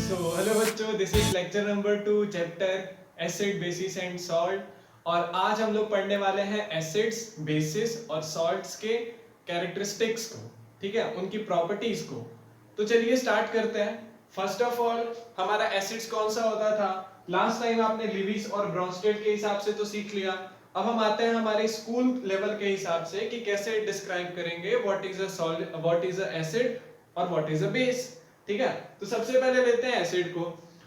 Hello बच्चों, this is lecture number 2 chapter acid basis and salt. और आज हम लोग पढ़ने वाले हैं एसिड्स, बेसिस और सॉल्ट्स के कैरेक्टरिस्टिक्स को, ठीक है, उनकी प्रॉपर्टीज को। तो चलिए स्टार्ट करते हैं। फर्स्ट ऑफ ऑल, हमारा एसिड्स कौन सा होता था? लास्ट टाइम आपने लिविस और ब्रॉन्स्टेड के हिसाब से तो सीख लिया। अब हम आते हैं हमारे स्कूल लेवल के हिसाब से कि कैसे डिस्क्राइब करेंगे what is a salt, what is a acid और व्हाट इज अ बेस। ठीक है, तो सबसे पहले लेते हैं एसिड को।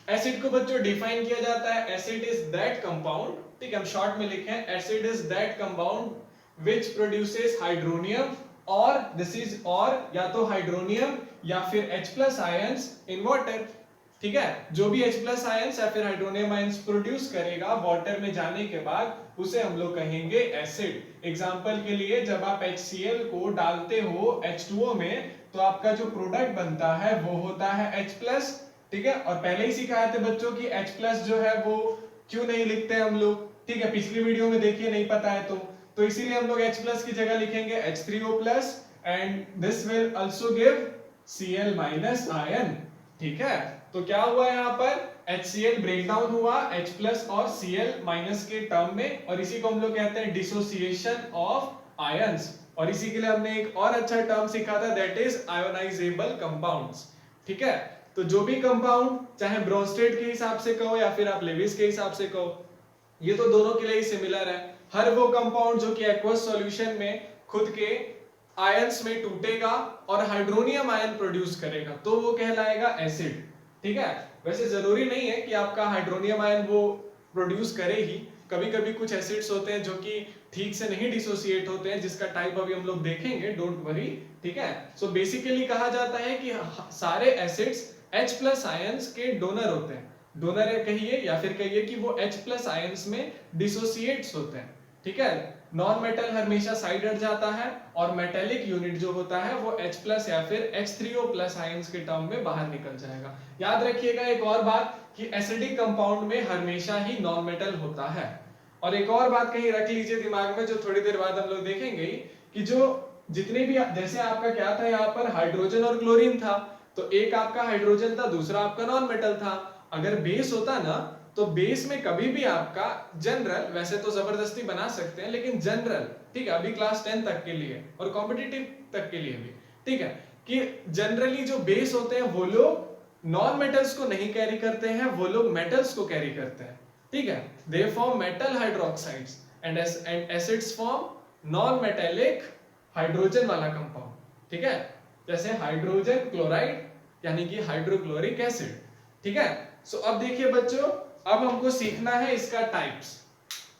एसिड को बच्चों डिफाइन किया जाता है, एसिड इज दैट कंपाउंड, ठीक है, हम शॉर्ट में लिखे हैं, acid is that compound which produces hydronium और दिस इज और या तो हाइड्रोनियम या फिर H+ आयंस इन वाटर। ठीक है, जो भी H+ आयंस या फिर हाइड्रोनियम आयंस प्रोड्यूस करेगा वाटर में जाने के बाद उसे हम लोग कहेंगे एसिड। एग्जांपल के लिए, जब आप HCl को डालते हो H2O में तो आपका जो प्रोडक्ट बनता है वो होता है H+। ठीक है, और पहले ही सिखाए थे बच्चों की H+ जो है वो क्यों नहीं लिखते हम लोग, ठीक है, पिछली वीडियो में देखिए, नहीं पता है तो इसीलिए हम लोग H+ की जगह लिखेंगे H3O+ and this will also give Cl- ion. ठीक है, तो क्या हुआ यहाँ पर, HCl ब्रेक डाउन हुआ H+ और Cl- के टर्म में, और इसी को हम लोग कहते हैं डिसोसिएशन ऑफ आयंस। और इसी के लिए हमने एक और अच्छा टर्म सीखा था, दैट इज आयोनाइजेबल कंपाउंड्स। ठीक है, तो जो भी कंपाउंड, चाहे ब्रोंस्टेड के हिसाब से कहो या फिर आप लेविस के हिसाब से कहो, ये तो दोनों के लिए ही सिमिलर है। हर वो कंपाउंड जो कि एक्वस सॉल्यूशन में खुद के आयंस में टूटेगा और हाइड्रोनियम आयन प्रोड्यूस करेगा तो वो कहलाएगा एसिड। ठीक है, वैसे जरूरी नहीं है कि आपका हाइड्रोनियम आयन वो प्रोड्यूस करे ही, कभी कभी कुछ एसिड्स होते हैं जो कि ठीक से नहीं डिसोसिएट होते हैं, जिसका टाइप अभी हम लोग देखेंगे, डोंट वरी। ठीक है, सो बेसिकली कहा जाता है कि सारे एसिड्स H+ आयंस के डोनर होते हैं। डोनर कहिए या फिर कहिए कि वो H+ आयंस में डिसोसिएट्स होते हैं। ठीक है, नॉन मेटल हमेशा साइड हट जाता है और मेटेलिक यूनिट जो होता है वो H+ या फिर H3O+ आयंस के टर्म में बाहर निकल जाएगा। याद रखिएगा एक और बात कि एसिडिक कंपाउंड में हमेशा ही नॉन मेटल होता है। और एक और बात कहीं रख लीजिए दिमाग में, जो थोड़ी देर बाद हम लोग देखेंगे कि जो जितने भी, जैसे आपका क्या था यहाँ पर, हाइड्रोजन और क्लोरीन था, तो एक आपका हाइड्रोजन था, दूसरा आपका नॉन मेटल था। अगर बेस होता ना, तो बेस में कभी भी आपका जनरल, वैसे तो जबरदस्ती बना सकते हैं लेकिन जनरल, ठीक है, अभी क्लास 10 तक के लिए और कॉम्पिटिटिव तक के लिए भी, ठीक है, कि जनरली जो बेस होते हैं वो लोग नॉन मेटल्स को नहीं कैरी करते हैं, वो लोग मेटल्स को कैरी करते हैं। ठीक है, they form metal hydroxides and acids form non metallic hydrogen वाला कंपाउंड। ठीक है, जैसे हाइड्रोजन क्लोराइड यानी कि हाइड्रोक्लोरिक एसिड। ठीक है, सो अब देखिए बच्चों, अब हमको सीखना है इसका टाइप्स।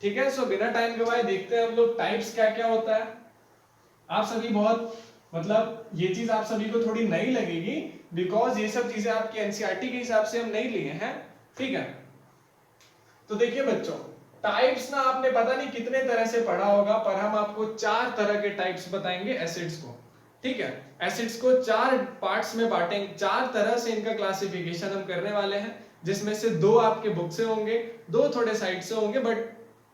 ठीक है, सो बिना टाइम गवाए देखते हैं हम लोग टाइप्स क्या क्या होता है। आप सभी बहुत, मतलब ये चीज आप सभी को थोड़ी नई लगेगी, बिकॉज ये सब चीजें आपके एनसीईआरटी के हिसाब से हम नहीं लिए हैं। ठीक है, तो देखिए बच्चों, टाइप्स ना आपने पता नहीं कितने तरह से पढ़ा होगा, पर हम आपको 4 तरह के टाइप्स बताएंगे एसिड्स को। ठीक है, एसिड्स को 4 पार्ट्स में बांटेंगे, 4 तरह से इनका क्लासिफिकेशन हम करने वाले हैं, जिसमें से 2 आपके बुक से होंगे, 2 थोड़े साइड से होंगे, बट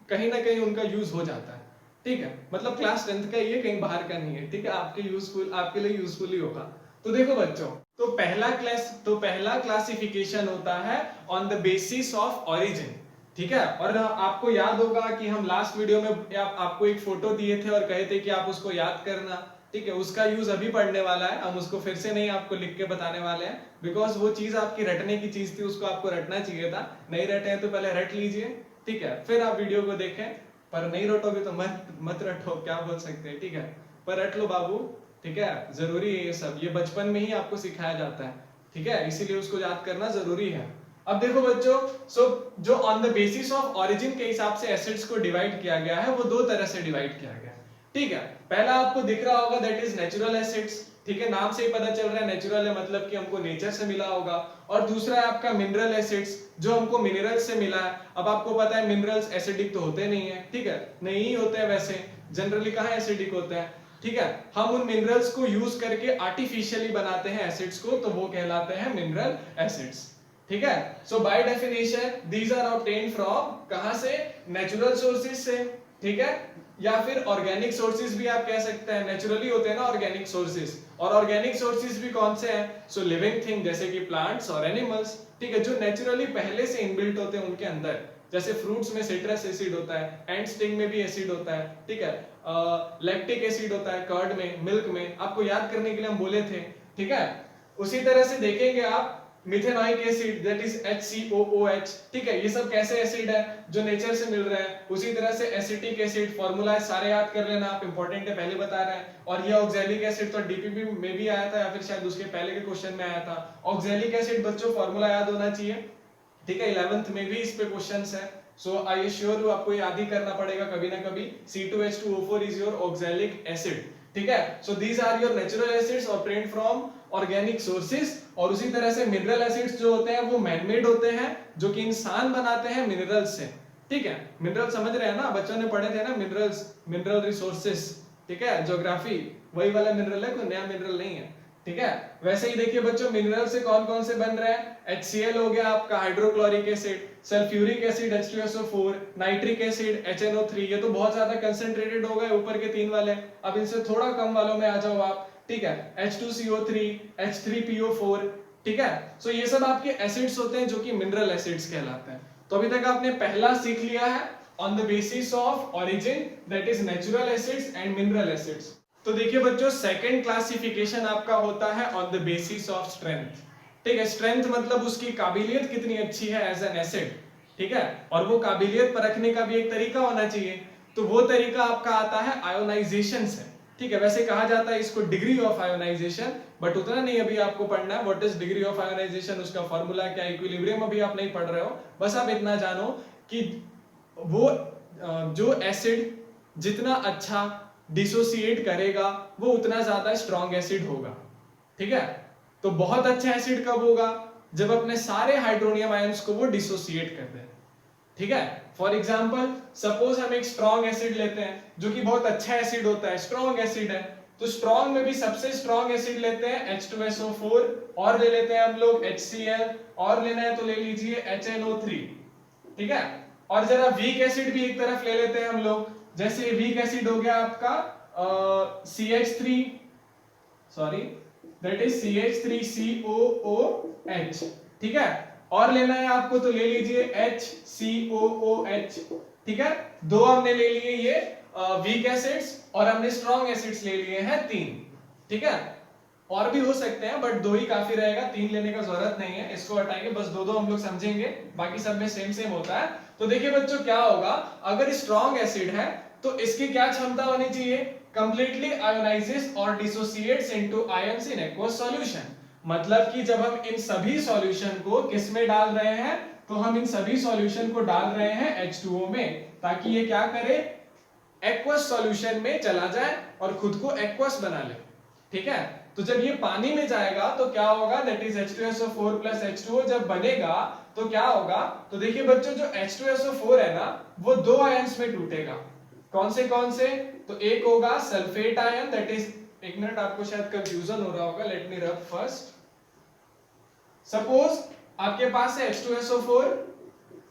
कहीं ना कहीं उनका यूज हो जाता है। ठीक है, मतलब क्लास 10th का ये, कहीं बाहर का नहीं है। ठीक है, आपके यूजफुल, आपके लिए यूजफुल ही होगा। तो देखो बच्चों, तो पहला क्लासिफिकेशन होता है on the basis of origin. ठीक है, और आपको याद होगा कि हम लास्ट वीडियो में आपको एक फोटो दिए थे और कहे थे कि आप उसको याद करना। ठीक है, उसका यूज अभी पढ़ने वाला है, हम उसको फिर से नहीं आपको लिख के बताने वाले हैं, बिकॉज वो चीज आपकी रटने की चीज थी, उसको आपको रटना चाहिए था। नहीं रटे हैं तो पहले रट लीजिए, ठीक है, फिर आप वीडियो को देखें। पर नहीं रटोगे तो मत रटो, क्या बोल सकते हैं, ठीक है, पर रट लो बाबू। ठीक है, जरूरी है ये सब, ये बचपन में ही आपको सिखाया जाता है। ठीक है, इसीलिए उसको याद करना जरूरी है। अब देखो बच्चों, जो on the basis of origin के हिसाब से एसिड्स को डिवाइड किया गया है, वो 2 तरह से डिवाइड किया गया है। ठीक है, पहला आपको दिख रहा होगा, दैट इज नेचुरल एसिड्स। ठीक है, नाम से ही पता चल रहा है नेचुरल है, मतलब कि हमको नेचर से मिला होगा। और दूसरा है आपका मिनरल एसिड्स, जो हमको मिनरल्स से मिला है। अब आपको पता है मिनरल्स एसिडिक तो होते नहीं है, ठीक है, नहीं होते हैं वैसे, जनरली कहाँ एसिडिक होते हैं। ठीक है, हम उन मिनरल्स को यूज करके आर्टिफिशियली बनाते हैं एसिड्स को, तो वो कहलाते हैं मिनरल एसिड्स। ठीक है, so by definition these are obtained from, कहां से, नेचुरल सोर्सेज से। ठीक है, या फिर ऑर्गेनिक सोर्सेज भी आप कह सकते हैं, नेचुरली होते हैं ना ऑर्गेनिक सोर्सेज। और ऑर्गेनिक सोर्सेज भी कौन से हैं? सो लिविंग थिंग, जैसे कि प्लांट्स और एनिमल्स, ठीक है, जो नेचुरली पहले से इनबिल्ट होते हैं उनके अंदर। जैसे फ्रूट्स में सिट्रस एसिड होता है, एंड स्टिंग में भी एसिड होता है, ठीक है, लैक्टिक एसिड होता है कर्ड में, मिल्क में, आपको याद करने के लिए हम बोले थे, ठीक है। उसी तरह से देखेंगे आप मिथेनॉइक एसिड, दैट इज HCOOH, ठीक है, ये सब कैसे एसिड है? जो नेचर से मिल रहा है। उसी तरह से एसिटिक एसिड, फॉर्मूला सारे याद कर लेना आप, इंपॉर्टेंट है, पहले बता रहे हैं। और ये ऑक्सैलिक एसिड तो डीपीपी में भी आया था, या फिर शायद उसके पहले के क्वेश्चन में आया था। ऑक्सैलिक एसिड बच्चों फॉर्मूला याद होना चाहिए, ठीक है, 11th में भी इस पे क्वेश्चंस है। सो आई एश्योर यू आपको याद ही करना पड़ेगा कभी ना कभी। C2H2O4 is your oxalic acid, ठीक है। So these are your natural acids obtained from organic sources. और उसी तरह से मिनरल एसिड्स जो होते हैं वो मैनमेड होते हैं, जो कि इंसान बनाते हैं मिनरल्स से, ठीक है। मिनरल समझ रहे हैं ना, बच्चों ने पढ़े थे ना मिनरल्स, मिनरल रिसोर्सेज, ठीक है, ज्योग्राफी, वही वाला मिनरल है, कोई नया मिनरल नहीं है, ठीक है। वैसे ही देखिए बच्चों, मिनरल से कौन कौन से बन रहे हैं? HCl हो गया आपका, hydrochloric acid, sulphuric acid H2SO4, nitric acid HNO3, ये तो बहुत ज्यादा कंसंट्रेटेड हो गए ऊपर के तीन वाले। अब इनसे थोड़ा कम वालों में आ जाओ आप, ठीक है, H2CO3, H3PO4, ठीक है। सो ये सब आपके एसिड्स होते हैं जो कि मिनरल एसिड्स कहलाते हैं। तो अभी तक आपने पहला सीख लिया है, on the basis of origin, that is natural acids and mineral acids. तो देखिए बच्चों, सेकंड क्लासिफिकेशन आपका होता है on the basis of strength, ठीक है। स्ट्रेंथ मतलब उसकी काबिलियत कितनी अच्छी है एज एन एसिड, ठीक है। और वो काबिलियत परखने का भी एक तरीका होना चाहिए, तो वो तरीका आपका आता है आयोनाइजेशन से, ठीक है। वैसे कहा जाता है इसको डिग्री ऑफ आयोनाइजेशन, बट उतना नहीं अभी आपको पढ़ना है। What is degree of ionization, उसका फॉर्मूला क्या, इक्विलिब्रियम अभी आप नहीं पढ़ रहे हो। बस आप इतना जानो कि वो जो एसिड जितना अच्छा डिसोसिएट करेगा वो उतना ज्यादा स्ट्रॉन्ग एसिड होगा, ठीक है। तो बहुत अच्छा एसिड कब होगा? जब अपने सारे हाइड्रोनियम आयंस को वो डिसोसिएट कर दे, ठीक है। फॉर एग्जांपल सपोज हम एक स्ट्रॉन्ग एसिड लेते हैं जो कि बहुत अच्छा एसिड होता है, स्ट्रॉन्ग एसिड है, तो स्ट्रॉन्ग में भी सबसे स्ट्रॉन्ग एसिड लेते हैं H2SO4, और ले लेते हैं हम लोग HCl, और लेना है तो ले लीजिए HNO3, ठीक है। और जरा वीक एसिड भी एक तरफ ले लेते हैं हम लोग, जैसे वीक एसिड हो गया आपका CH3, sorry that is CH3COOH, ठीक है। और लेना है आपको तो ले लीजिए HCOOH, ठीक है। दो हमने ले लिए ये वीक एसिड्स, और हमने स्ट्रॉन्ग एसिड्स ले लिए हैं 3, ठीक है। और भी हो सकते हैं बट 2 ही काफी रहेगा, 3 लेने का जरूरत नहीं है, इसको हटाएंगे, बस 2 हम लोग समझेंगे, बाकी सब में सेम सेम होता है। तो देखिए बच्चों क्या होगा, अगर स्ट्रॉन्ग एसिड है तो इसकी क्या क्षमता होनी चाहिए? कंप्लीटली आयोनाइजेस और dissociates into ions in aqueous solution. मतलब कि जब हम इन सभी सॉल्यूशन को किस में डाल रहे हैं, तो हम इन सभी सॉल्यूशन को डाल रहे हैं H2O में, ताकि ये क्या करे, एक्वस सॉल्यूशन में चला जाए और खुद को एक्वस बना ले, ठीक है। तो जब ये पानी में जाएगा तो क्या होगा, that is H2SO4 plus H2O जब बनेगा तो क्या होगा, तो देखिए बच्चों जो H2SO4 है ना वो 2 आयंस में टूटेगा। कौन से? तो एक होगा सल्फेट आयन, दैट इज, एक मिनट आपको शायद कंफ्यूजन हो रहा होगा, लेट मी रब फर्स्ट। सपोज आपके पास है H2SO4,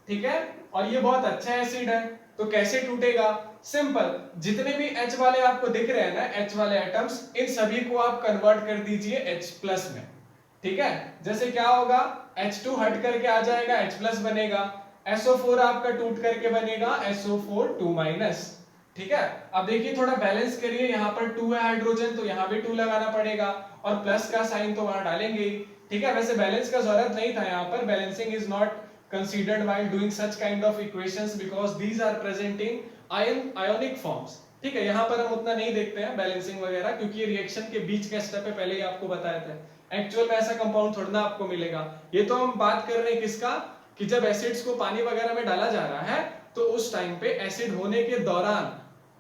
ठीक है, और ये बहुत अच्छा एसिड है, तो कैसे टूटेगा? सिंपल, जितने भी H वाले आपको दिख रहे हैं ना, H वाले एटम्स, इन सभी को आप कन्वर्ट कर दीजिए H प्लस में, ठीक है। जैसे क्या होगा, H2 हट करके आ जाएगा, H प्लस बनेगा, SO4 आपका टूट करके बनेगा SO4 2 माइनस, ठीक है। अब देखिए थोड़ा बैलेंस करिए, यहाँ पर 2 है हाइड्रोजन तो यहाँ भी 2 लगाना पड़ेगा, और प्लस का साइन तो वहां डालेंगे ही, ठीक है। वैसे बैलेंस का जरूरत नहीं था यहाँ पर, balancing is not considered while doing such kind of equations because these are presenting ionic forms, ठीक है। यहाँ पर हम उतना नहीं देखते हैं बैलेंसिंग वगैरह, क्योंकि ये रिएक्शन के बीच का स्टेप है, पहले ही आपको बताया था। एक्चुअल में ऐसा कंपाउंड थोड़ा ना आपको मिलेगा। ये तो हम बात कर रहे हैं किसका, कि जब एसिड्स को पानी वगैरह में डाला जा रहा है तो उस टाइम पे एसिड होने के दौरान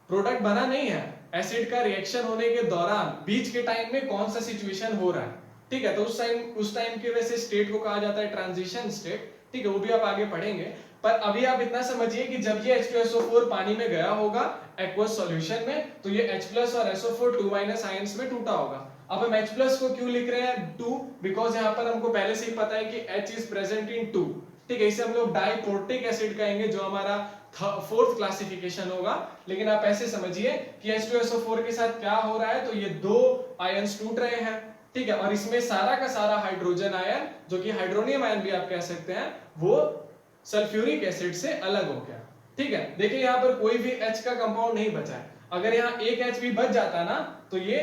प्रोडक्ट बना नहीं है, एसिड का रिएक्शन होने के दौरान बीच के टाइम में कौन सा सिचुएशन हो रहा है, ठीक है। तो उस टाइम के वैसे स्टेट को कहा जाता है ट्रांजिशन स्टेट, ठीक है, वो भी आप आगे पढ़ेंगे। पर अभी आप इतना समझिए कि जब ये H2SO4 पानी में गया होगा एक्वस सॉल्यूशन में, तो ये H+ और SO4 2 माइनस आयंस में टूटा होगा। अब हम H+ को क्यों लिख रहे हैं 2, बिकॉज यहाँ पर हमको पहले से ही पता है कि H इज प्रेजेंट इन 2, ठीक है, इसे हम लोग डाइप्रोटिक एसिड कहेंगे, जो हमारा फोर्थ क्लासिफिकेशन होगा। लेकिन आप ऐसे समझिए कि H2SO4 के साथ क्या हो रहा है, तो ये दो आयंस टूट रहे हैं, ठीक है, और इसमें सारा का सारा हाइड्रोजन आयन, जो कि हाइड्रोनियम आयन भी आप कह सकते हैं, वो सल्फ्यूरिक एसिड से अलग हो गया। ठीक है, देखिए यहाँ पर कोई भी H का कंपाउंड नहीं बचा है। अगर यहाँ एक H भी बच जाता ना, तो ये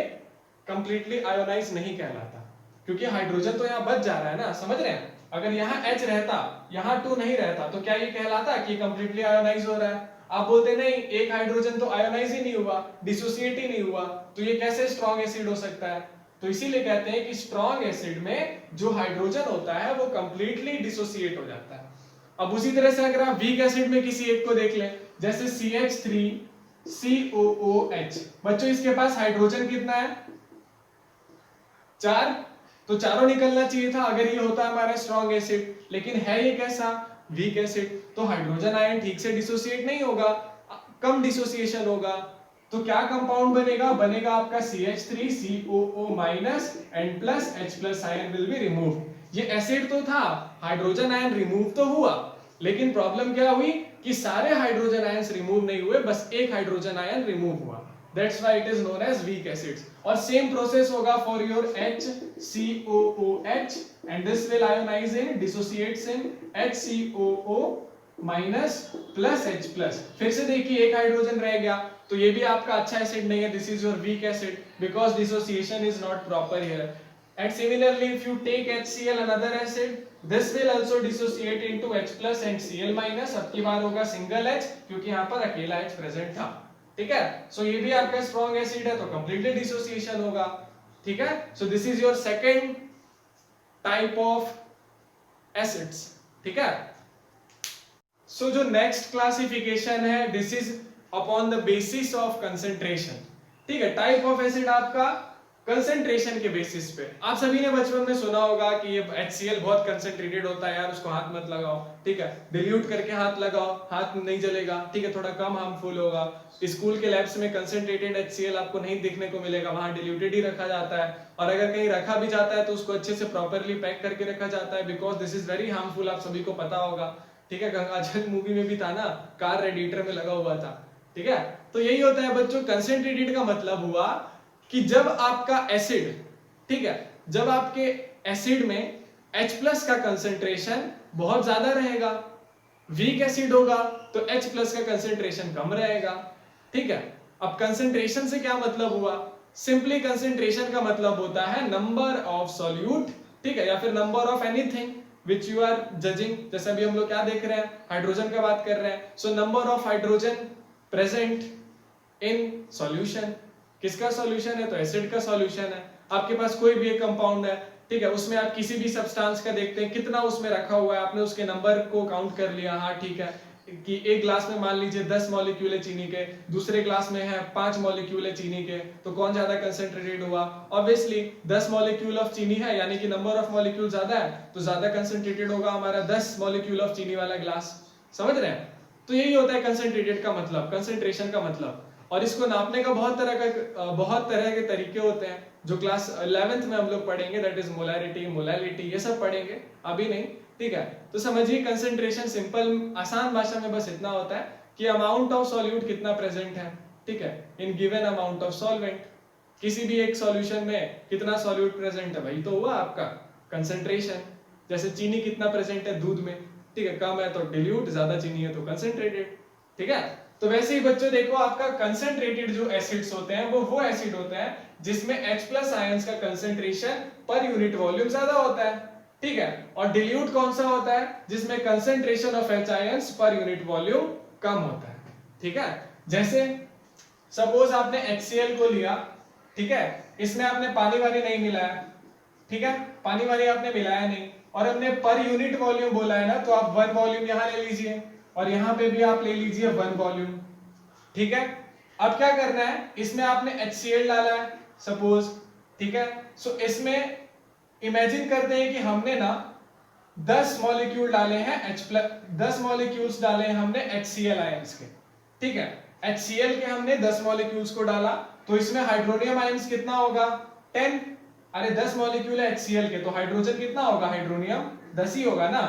कंप्लीटली आयोनाइज नहीं कहलाता, क्योंकि हाइड्रोजन तो यहाँ बच जा रहा है ना, समझ रहे हैं। अगर यहाँ H रहता, यहाँ 2 नहीं रहता, तो क्या ये कहलाता कि कंप्लीटली आयोनाइज हो रहा है? आप बोलते नहीं, एक हाइड्रोजन तो आयोनाइज ही नहीं हुआ, डिसोसिएट ही नहीं हुआ, तो ये कैसे स्ट्रॉन्ग एसिड हो सकता है? तो इसीलिए कहते हैं कि स्ट्रॉन्ग एसिड में जो हाइड्रोजन होता है वो कंप्लीटली डिसोसिएट हो जाता है। अब उसी तरह से अगर आप वीक एसिड में किसी एक को देख लें, जैसे CH3COOH, बच्चों इसके पास हाइड्रोजन कितना है? 4, तो चारों निकलना चाहिए था अगर ये होता हमारा स्ट्रॉन्ग एसिड, लेकिन है ये कैसा? वीक एसिड, तो हाइड्रोजन आयन ठीक से डिसोसिएट नहीं होगा, कम डिसोसिएशन होगा, तो क्या कंपाउंड बनेगा? बनेगा आपका CH3COO- and plus H+ ion will be removed. ये एसिड तो था, हाइड्रोजन आयन रिमूव तो हुआ, लेकिन प्रॉब्लम क्या हुई कि सारे हाइड्रोजन आयंस रिमूव नहीं हुए, बस एक हाइड्रोजन आयन रिमूव हुआ। That's why it is known as weak acids. और सेम प्रोसेस होगा for your HCOOH, and this will ionize in, dissociates in HCOO- plus H+। फिर से देखिए एक हाइड्रोजन रह गया, तो ये भी आपका अच्छा एसिड नहीं है, this is your weak acid because dissociation is not proper here। And similarly, if you take HCl, another acid, this will also dissociate into H+ and Cl-। अब की बार होगा सिंगल H, क्योंकि यहाँ पर अकेला H प्रेजेंट था, ठीक है। सो ये भी आपका स्ट्रॉन्ग एसिड है, तो कंप्लीटली डिसोसिएशन होगा, ठीक है। So this is your second type of acids, ठीक है। सो जो नेक्स्ट क्लासिफिकेशन है, this is upon the basis of concentration, ठीक है। टाइप ऑफ एसिड आपका कंसेंट्रेशन के बेसिस पे। आप सभी ने बचपन में सुना होगा कि ये HCl बहुत कंसेंट्रेटेड होता है यार, उसको हाथ मत लगाओ, ठीक है, डिल्यूट करके हाथ लगाओ, हाथ नहीं जलेगा, ठीक है, थोड़ा कम हार्मफुल होगा। स्कूल के लैब्स में कंसेंट्रेटेड HCl आपको नहीं देखने को मिलेगा, वहां डिल्यूटेड ही रखा जाता है, और अगर कहीं रखा भी जाता है तो उसको अच्छे से प्रॉपरली पैक करके रखा जाता है, because this is very harmful, आप सभी को पता होगा, ठीक है। गंगाजल मूवी में भी था ना, कार रेडिएटर में लगा हुआ था, ठीक है। तो यही होता है बच्चों, कंसेंट्रेटेड का मतलब हुआ कि जब आपका एसिड, ठीक है, जब आपके एसिड में H+ का कंसेंट्रेशन बहुत ज्यादा रहेगा, वीक एसिड होगा तो H+ का कंसेंट्रेशन कम रहेगा, ठीक है। अब कंसेंट्रेशन से क्या मतलब हुआ? सिंपली कंसेंट्रेशन का मतलब होता है नंबर ऑफ सॉल्यूट, ठीक है, या फिर number of anything which you are judging. जैसे अभी हम लोग क्या देख रहे हैं, हाइड्रोजन का बात कर रहे हैं, so number of hydrogen present in solution. किसका सॉल्यूशन है? तो एसिड का सॉल्यूशन है। आपके पास कोई भी एक कंपाउंड है, ठीक है, उसमें आप किसी भी सब्सटेंस का देखते हैं कितना उसमें रखा हुआ है, आपने उसके नंबर को काउंट कर लिया, हाँ ठीक है, कि एक ग्लास में मान लीजिए 10 मॉलिक्यूल है चीनी के, दूसरे ग्लास में है 5 मॉलिक्यूल है चीनी के, तो कौन ज्यादा कंसेंट्रेटेड हुआ? ऑब्वियसली 10 मॉलिक्यूल ऑफ चीनी है, यानी कि नंबर ऑफ मॉलिक्यूल ज्यादा है, तो ज्यादा कंसेंट्रेटेड होगा हमारा 10 मॉलिक्यूल ऑफ चीनी वाला ग्लास। समझ रहे हैं? तो यही होता है कंसेंट्रेटेड का मतलब, कंसेंट्रेशन का मतलब। और इसको नापने का बहुत तरह के तरीके होते हैं, जो क्लास 11th में हम लोग पढ़ेंगे, दैट इज मोलैरिटी, मोलैलिटी, ये सब पढ़ेंगे, अभी नहीं, ठीक है। तो समझिए कंसेंट्रेशन सिंपल आसान भाषा में बस इतना होता है कि अमाउंट ऑफ सॉल्यूट कितना प्रेजेंट है, ठीक है, in given amount of solvent. किसी भी एक सॉल्यूशन में कितना सॉल्यूट प्रेजेंट है, वही तो हुआ आपका कंसेंट्रेशन। जैसे चीनी कितना प्रेजेंट है दूध में, ठीक है, कम है तो डिल्यूट, ज्यादा चीनी है तो कंसेंट्रेटेड, ठीक है। तो वैसे ही बच्चों देखो, आपका कंसेंट्रेटेड जो एसिड्स होते हैं वो एसिड होते हैं जिसमें H+ आयंस का कंसेंट्रेशन पर यूनिट वॉल्यूम ज्यादा होता है, ठीक है। और डिल्यूट कौन सा होता है? जिसमें concentration of H ions per unit volume कम होता है, ठीक है। जैसे सपोज आपने HCl को लिया, ठीक है, इसमें आपने पानी वानी नहीं मिलाया, ठीक है, पानी वानी आपने मिलाया नहीं, और हमने पर यूनिट वॉल्यूम बोला है ना, तो आप 1 वॉल्यूम यहां ले लीजिए और यहां पे भी आप ले लीजिए 1 वॉल्यूम, ठीक है। अब क्या करना है, इसमें आपने HCl डाला है सपोज, ठीक है। सो इसमें इमेजिन करते हैं कि हमने ना 10 मॉलिक्यूल डाले हैं H+, 10 मॉलिक्यूल्स डाले हैं हमने HCl आयंस के, ठीक है। HCl के हमने 10 मॉलिक्यूल्स को डाला, तो इसमें हाइड्रोनियम आयंस कितना होगा? 10। अरे 10 मॉलिक्यूल है HCl के, तो हाइड्रोजन कितना होगा? हाइड्रोनियम 10 ही होगा ना,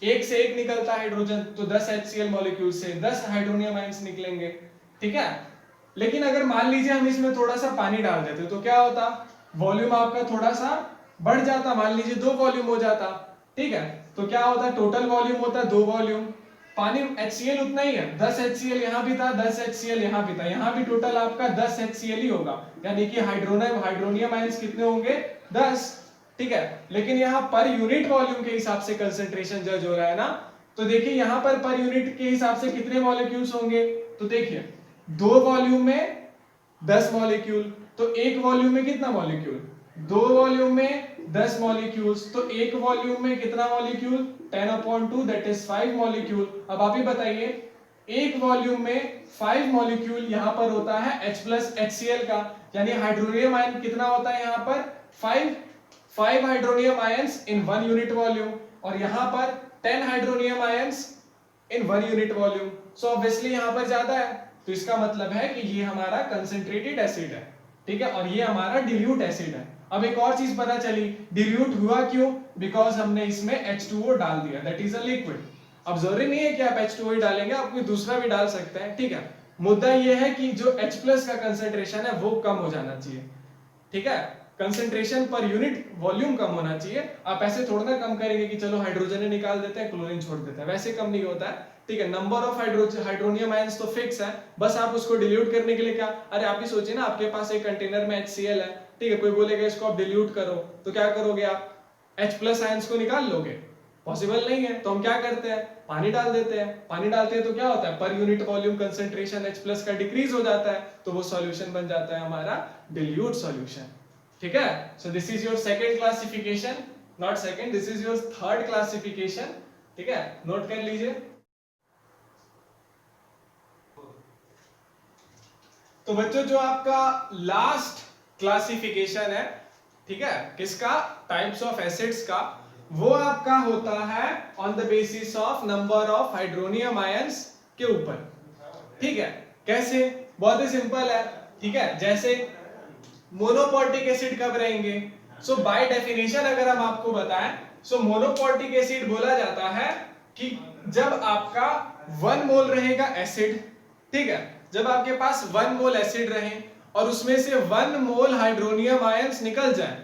एक से एक निकलता है हाइड्रोजन, तो 10 HCl मॉलिक्यूल से 10 हाइड्रोनियम आयंस निकलेंगे, ठीक है। लेकिन अगर मान लीजिए हम इसमें थोड़ा सा पानी डाल देते तो क्या होता, वॉल्यूम आपका थोड़ा सा बढ़ जाता, मान लीजिए 2 वॉल्यूम हो जाता, ठीक है। तो क्या होता, टोटल वॉल्यूम होता 2 वॉल्यूम, पानी HCl उतना ही है, 10 HCl यहाँ भी था, 10 HCl यहाँ भी था, यहाँ भी टोटल आपका 10 HCl ही होगा, यानी कि हाइड्रोनियम आयंस कितने होंगे, 10, ठीक है। लेकिन यहाँ पर यूनिट वॉल्यूम के हिसाब से कंसंट्रेशन जज हो रहा है ना, तो देखिए यहाँ पर यूनिट के हिसाब से कितने मॉलिक्यूल्स होंगे, तो देखिए 2 वॉल्यूम में 10 मॉलिक्यूल, तो एक वॉल्यूम में कितना मॉलिक्यूल, 2 वॉल्यूम में 10 मॉलिक्यूल्स, तो एक वॉल्यूम में कितना मॉलिक्यूल, 10/2 दैट इज 5 मॉलिक्यूल। अब आप ही बताइए, एक वॉल्यूम में 5 मॉलिक्यूल यहाँ पर होता है H प्लस HCl का, यानी हाइड्रोनियम आयन कितना होता है यहाँ पर 5 हाइड्रोनियम आयंस इन 1 यूनिट वॉल्यूम, और यहाँ पर 10 हाइड्रोनियम आयंस इन 1 यूनिट वॉल्यूम, सो ऑब्वियसली यहाँ पर ज्यादा है, तो इसका मतलब है कि ये हमारा कंसंट्रेटेड एसिड है, ठीक है, और ये हमारा डिल्यूट एसिड है। अब एक और चीज पता चली, डिल्यूट हुआ क्यों, बिकॉज हमने इसमें H2O डाल दिया, दैट इज अ लिक्विड। अब जरूरी नहीं है कि आप H2O ही डालेंगे, आप कोई दूसरा भी डाल सकते हैं, ठीक है। मुद्दा ये है कि जो H प्लस का कंसंट्रेशन है वो कम हो जाना चाहिए, ठीक है, कंसंट्रेशन पर यूनिट वॉल्यूम कम होना चाहिए। आप ऐसे थोड़ा ना कम करेंगे कि चलो हाइड्रोजन निकाल देते हैं क्लोरीन छोड़ देते हैं, वैसे कम नहीं होता है, ठीक है। नंबर ऑफ हाइड्रोनियम आयंस तो फिक्स है, बस आप उसको डिल्यूट करने के लिए क्या, अरे आप ही सोचिए ना, आपके पास एक कंटेनर में HCl है, ठीक है, कोई बोलेगा इसको आप डिल्यूट करो, तो क्या करोगे आप, H प्लस आयंस को निकाल लोगे, पॉसिबल नहीं है, तो हम क्या करते हैं, पानी डाल देते हैं, पानी डालते हैं तो क्या होता है, पर unit volume concentration H plus का डिक्रीज हो जाता है, तो वो सॉल्यूशन बन जाता है हमारा डिल्यूट सॉल्यूशन, ठीक है। So this is your second classification, not second, this is your third classification, ठीक है, नोट कर लीजिए। तो बच्चों जो आपका लास्ट क्लासिफिकेशन है, ठीक है, किसका, टाइप्स ऑफ एसिड्स का, वो आपका होता है on the basis of number of hydronium ions के ऊपर, ठीक है। कैसे, बहुत ही सिंपल है, ठीक है। जैसे मोनोपोर्टिक एसिड कब रहेंगे, सो बाय डेफिनेशन अगर हम आपको बताएं, सो मोनोपोर्टिक एसिड बोला जाता है कि जब आपका 1 मोल रहेगा एसिड, ठीक है, जब आपके पास 1 मोल एसिड रहे और उसमें से 1 मोल हाइड्रोनियम आयंस निकल जाए,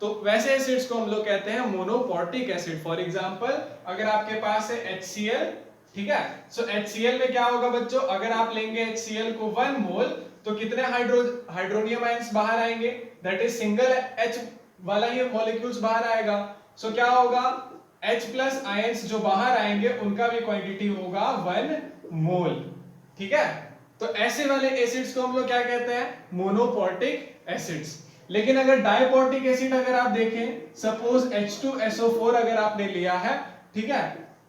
तो वैसे एसिड्स को हम लोग कहते हैं मोनोपोर्टिक एसिड। फॉर एग्जांपल अगर आपके पास है HCl, ठीक है, सो HCl में क्या होगा बच्चों, अगर आप लेंगे HCl को 1 मोल, तो कितने हाइड्रोनियम आयंस बाहर आएंगे, दैट इज सिंगल H वाला ही मॉलिक्यूल्स बाहर आएगा, सो क्या होगा, H प्लस आयंस जो बाहर आएंगे उनका भी क्वांटिटी होगा 1 मोल, ठीक है। तो ऐसे वाले एसिड्स को हम लोग क्या कहते हैं, मोनोपोर्टिक एसिड्स। लेकिन अगर डायपोर्टिक एसिड अगर आप देखें, सपोज H2SO4 अगर आपने लिया है, ठीक है,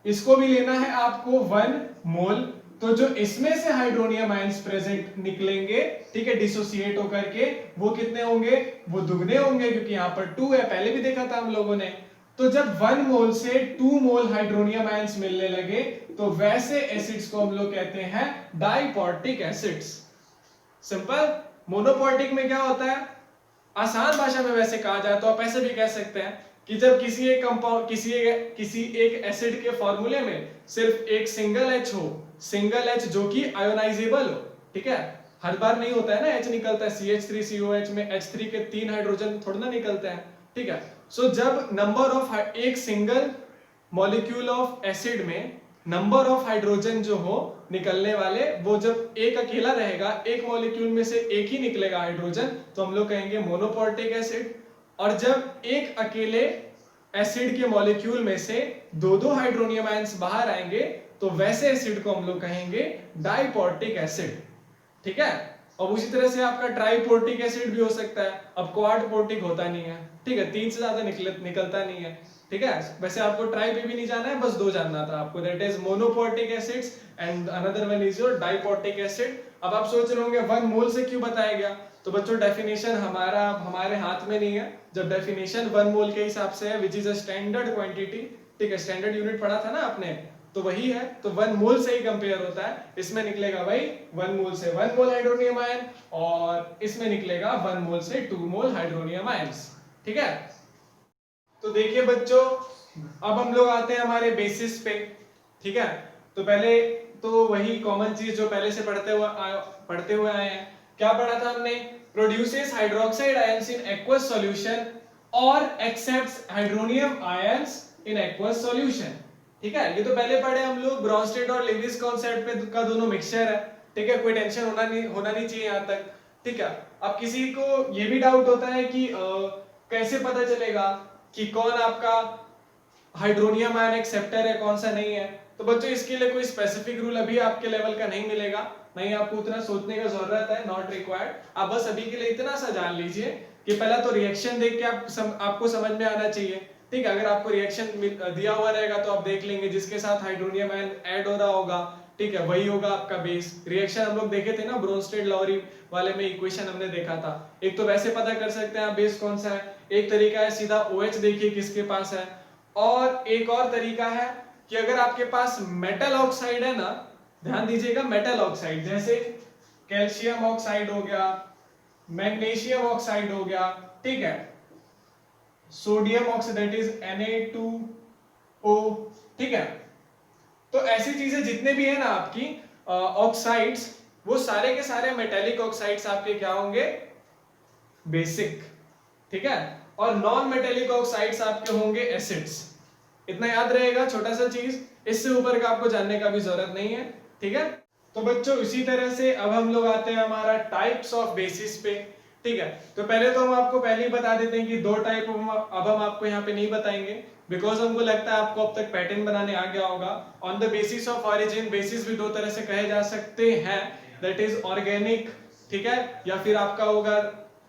इसको भी लेना है आपको 1 मोल, तो जो इसमें से हाइड्रोनियम आयंस प्रेजेंट निकलेंगे, ठीक है, डिसोसिएट होकर के, वो कितने होंगे, वो दुगने होंगे, क्योंकि यहाँ पर 2 है, पहले भी देखा था हम लोगों ने। तो जब 1 मोल से 2 मोल हाइड्रोनियम आयंस मिलने लगे, तो वैसे एसिड्स को हम लोग कहते हैं डाइपोर्टिक एसिड्स। सिंपल। मोनोपोर्टिक में क्या होता है, आसान भाषा में वैसे कहा जाए तो आप ऐसे भी कह सकते हैं कि जब किसी एक कंपाउंड, किसी एक एसिड के फॉर्मूले में सिर्फ एक सिंगल H हो, सिंगल H जो कि आयोनाइजेबल हो, ठीक है, हर बार नहीं होता है ना H निकलता है, CH3COH में H3 के 3 हाइड्रोजन थोड़ा ना निकलते हैं, ठीक है। सो जब नंबर ऑफ एक सिंगल मॉलिक्यूल ऑफ एसिड में नंबर ऑफ हाइड्रोजन जो हो निकलने वाले, वो जब एक अकेला रहेगा, एक मॉलिक्यूल में से एक ही निकलेगा हाइड्रोजन, तो हम लोग कहेंगे मोनोपोर्टिक एसिड। और जब एक अकेले एसिड के मॉलिक्यूल में से 2-2 हाइड्रोनियम आयंस बाहर आएंगे, तो वैसे एसिड को हम लोग कहेंगे डाइपोर्टिक एसिड, ठीक है। और उसी तरह से आपका ट्राइपोर्टिक एसिड भी हो सकता है, अब क्वाडपोर्टिक होता नहीं है, ठीक है, 3 से ज्यादा निकलता नहीं है, ठीक है। वैसे आपको ट्राई पे भी नहीं जाना है, बस 2 जानना था आपको, that is monoprotic acids and another one is your diprotic acid. अब आप सोच रहे होंगे 1 मोल से क्यों बताया गया, तो बच्चों डेफिनेशन हमारे हाथ में नहीं है। जब डेफिनेशन 1 मोल के हिसाब से है, which is a standard quantity, ठीक है, स्टैंडर्ड यूनिट पढ़ा था ना आपने, तो वही है, तो 1 मोल से ही कंपेयर होता है। इसमें निकलेगा भाई 1 मोल से 1 मोल हाइड्रोनियम आयन, और इसमें निकलेगा 1 मोल से 2 मोल हाइड्रोनियम आयंस, ठीक है। तो देखिए बच्चों, अब हम लोग आते हैं हमारे बेसिस पे, ठीक है। तो पहले तो वही कॉमन चीज जो पहले से पढ़ते हुए आए हैं। क्या पढ़ा था हमने? Produces hydroxide ions in aqueous solution और accepts hydronium ions in aqueous solution, ठीक है। ये तो पहले पढ़े हम लोग, ब्रॉन्स्टेड और लेविस कॉन्सेप्ट पे का दोनों मिक्सचर है, ठीक है। कोई टेंशन होना नहीं चाहिए यहाँ तक, ठीक है। अब किसी को ये भी डाउट होता है कि कैसे पता चलेगा कि कौन आपका हाइड्रोनियम आयन एक्सेप्टर है, कौन सा नहीं है। तो बच्चों इसके लिए कोई स्पेसिफिक रूल अभी आपके लेवल का नहीं मिलेगा, नहीं आपको उतना सोचने का जरूरत है, नॉट रिक्वायर्ड। आप बस अभी के लिए इतना सा जान लीजिए कि पहला तो रिएक्शन देख के आपको समझ में आना चाहिए, ठीक है। अगर आपको रिएक्शन दिया हुआ रहेगा तो आप देख लेंगे, जिसके साथ हाइड्रोनियम आयन ऐड हो रहा होगा, ठीक है, वही होगा आपका बेस। रिएक्शन हम लोग देखे थे ना ब्रोंस्टेड लॉरी वाले में, इक्वेशन हमने देखा था। एक तो वैसे पता कर सकते हैं आप बेस कौन सा है, एक तरीका है सीधा OH देखिए किसके पास है, और एक और तरीका है कि अगर आपके पास मेटल ऑक्साइड है ना, ध्यान दीजिएगा, मेटल ऑक्साइड जैसे कैल्शियम ऑक्साइड हो गया, मैग्नीशियम ऑक्साइड हो गया, ठीक है, sodium oxide that is Na2O, ठीक है। तो ऐसी चीजें जितने भी है ना आपकी ऑक्साइड्स, वो सारे के सारे मेटेलिक ऑक्साइड्स आपके क्या होंगे? बेसिक, ठीक है। और नॉन मेटेलिक ऑक्साइड्स आपके होंगे एसिड्स। इतना याद रहेगा, छोटा सा चीज, इससे ऊपर का आपको जानने का भी जरूरत नहीं है, ठीक है। तो बच्चों इसी तरह से अब हम लोग आते हैं हमारा टाइप्स ऑफ बेसिस पे, ठीक है। तो पहले तो हम आपको पहले ही बता देते हैं कि दो टाइप अब हम आपको यहाँ पे नहीं बताएंगे, बिकॉज हमको लगता है आपको अब तक पैटर्न बनाने आ गया होगा। On the basis of origin, basis भी दो तरह से कहे जा सकते हैं, दैट इज ऑर्गेनिक, ठीक है, या फिर आपका होगा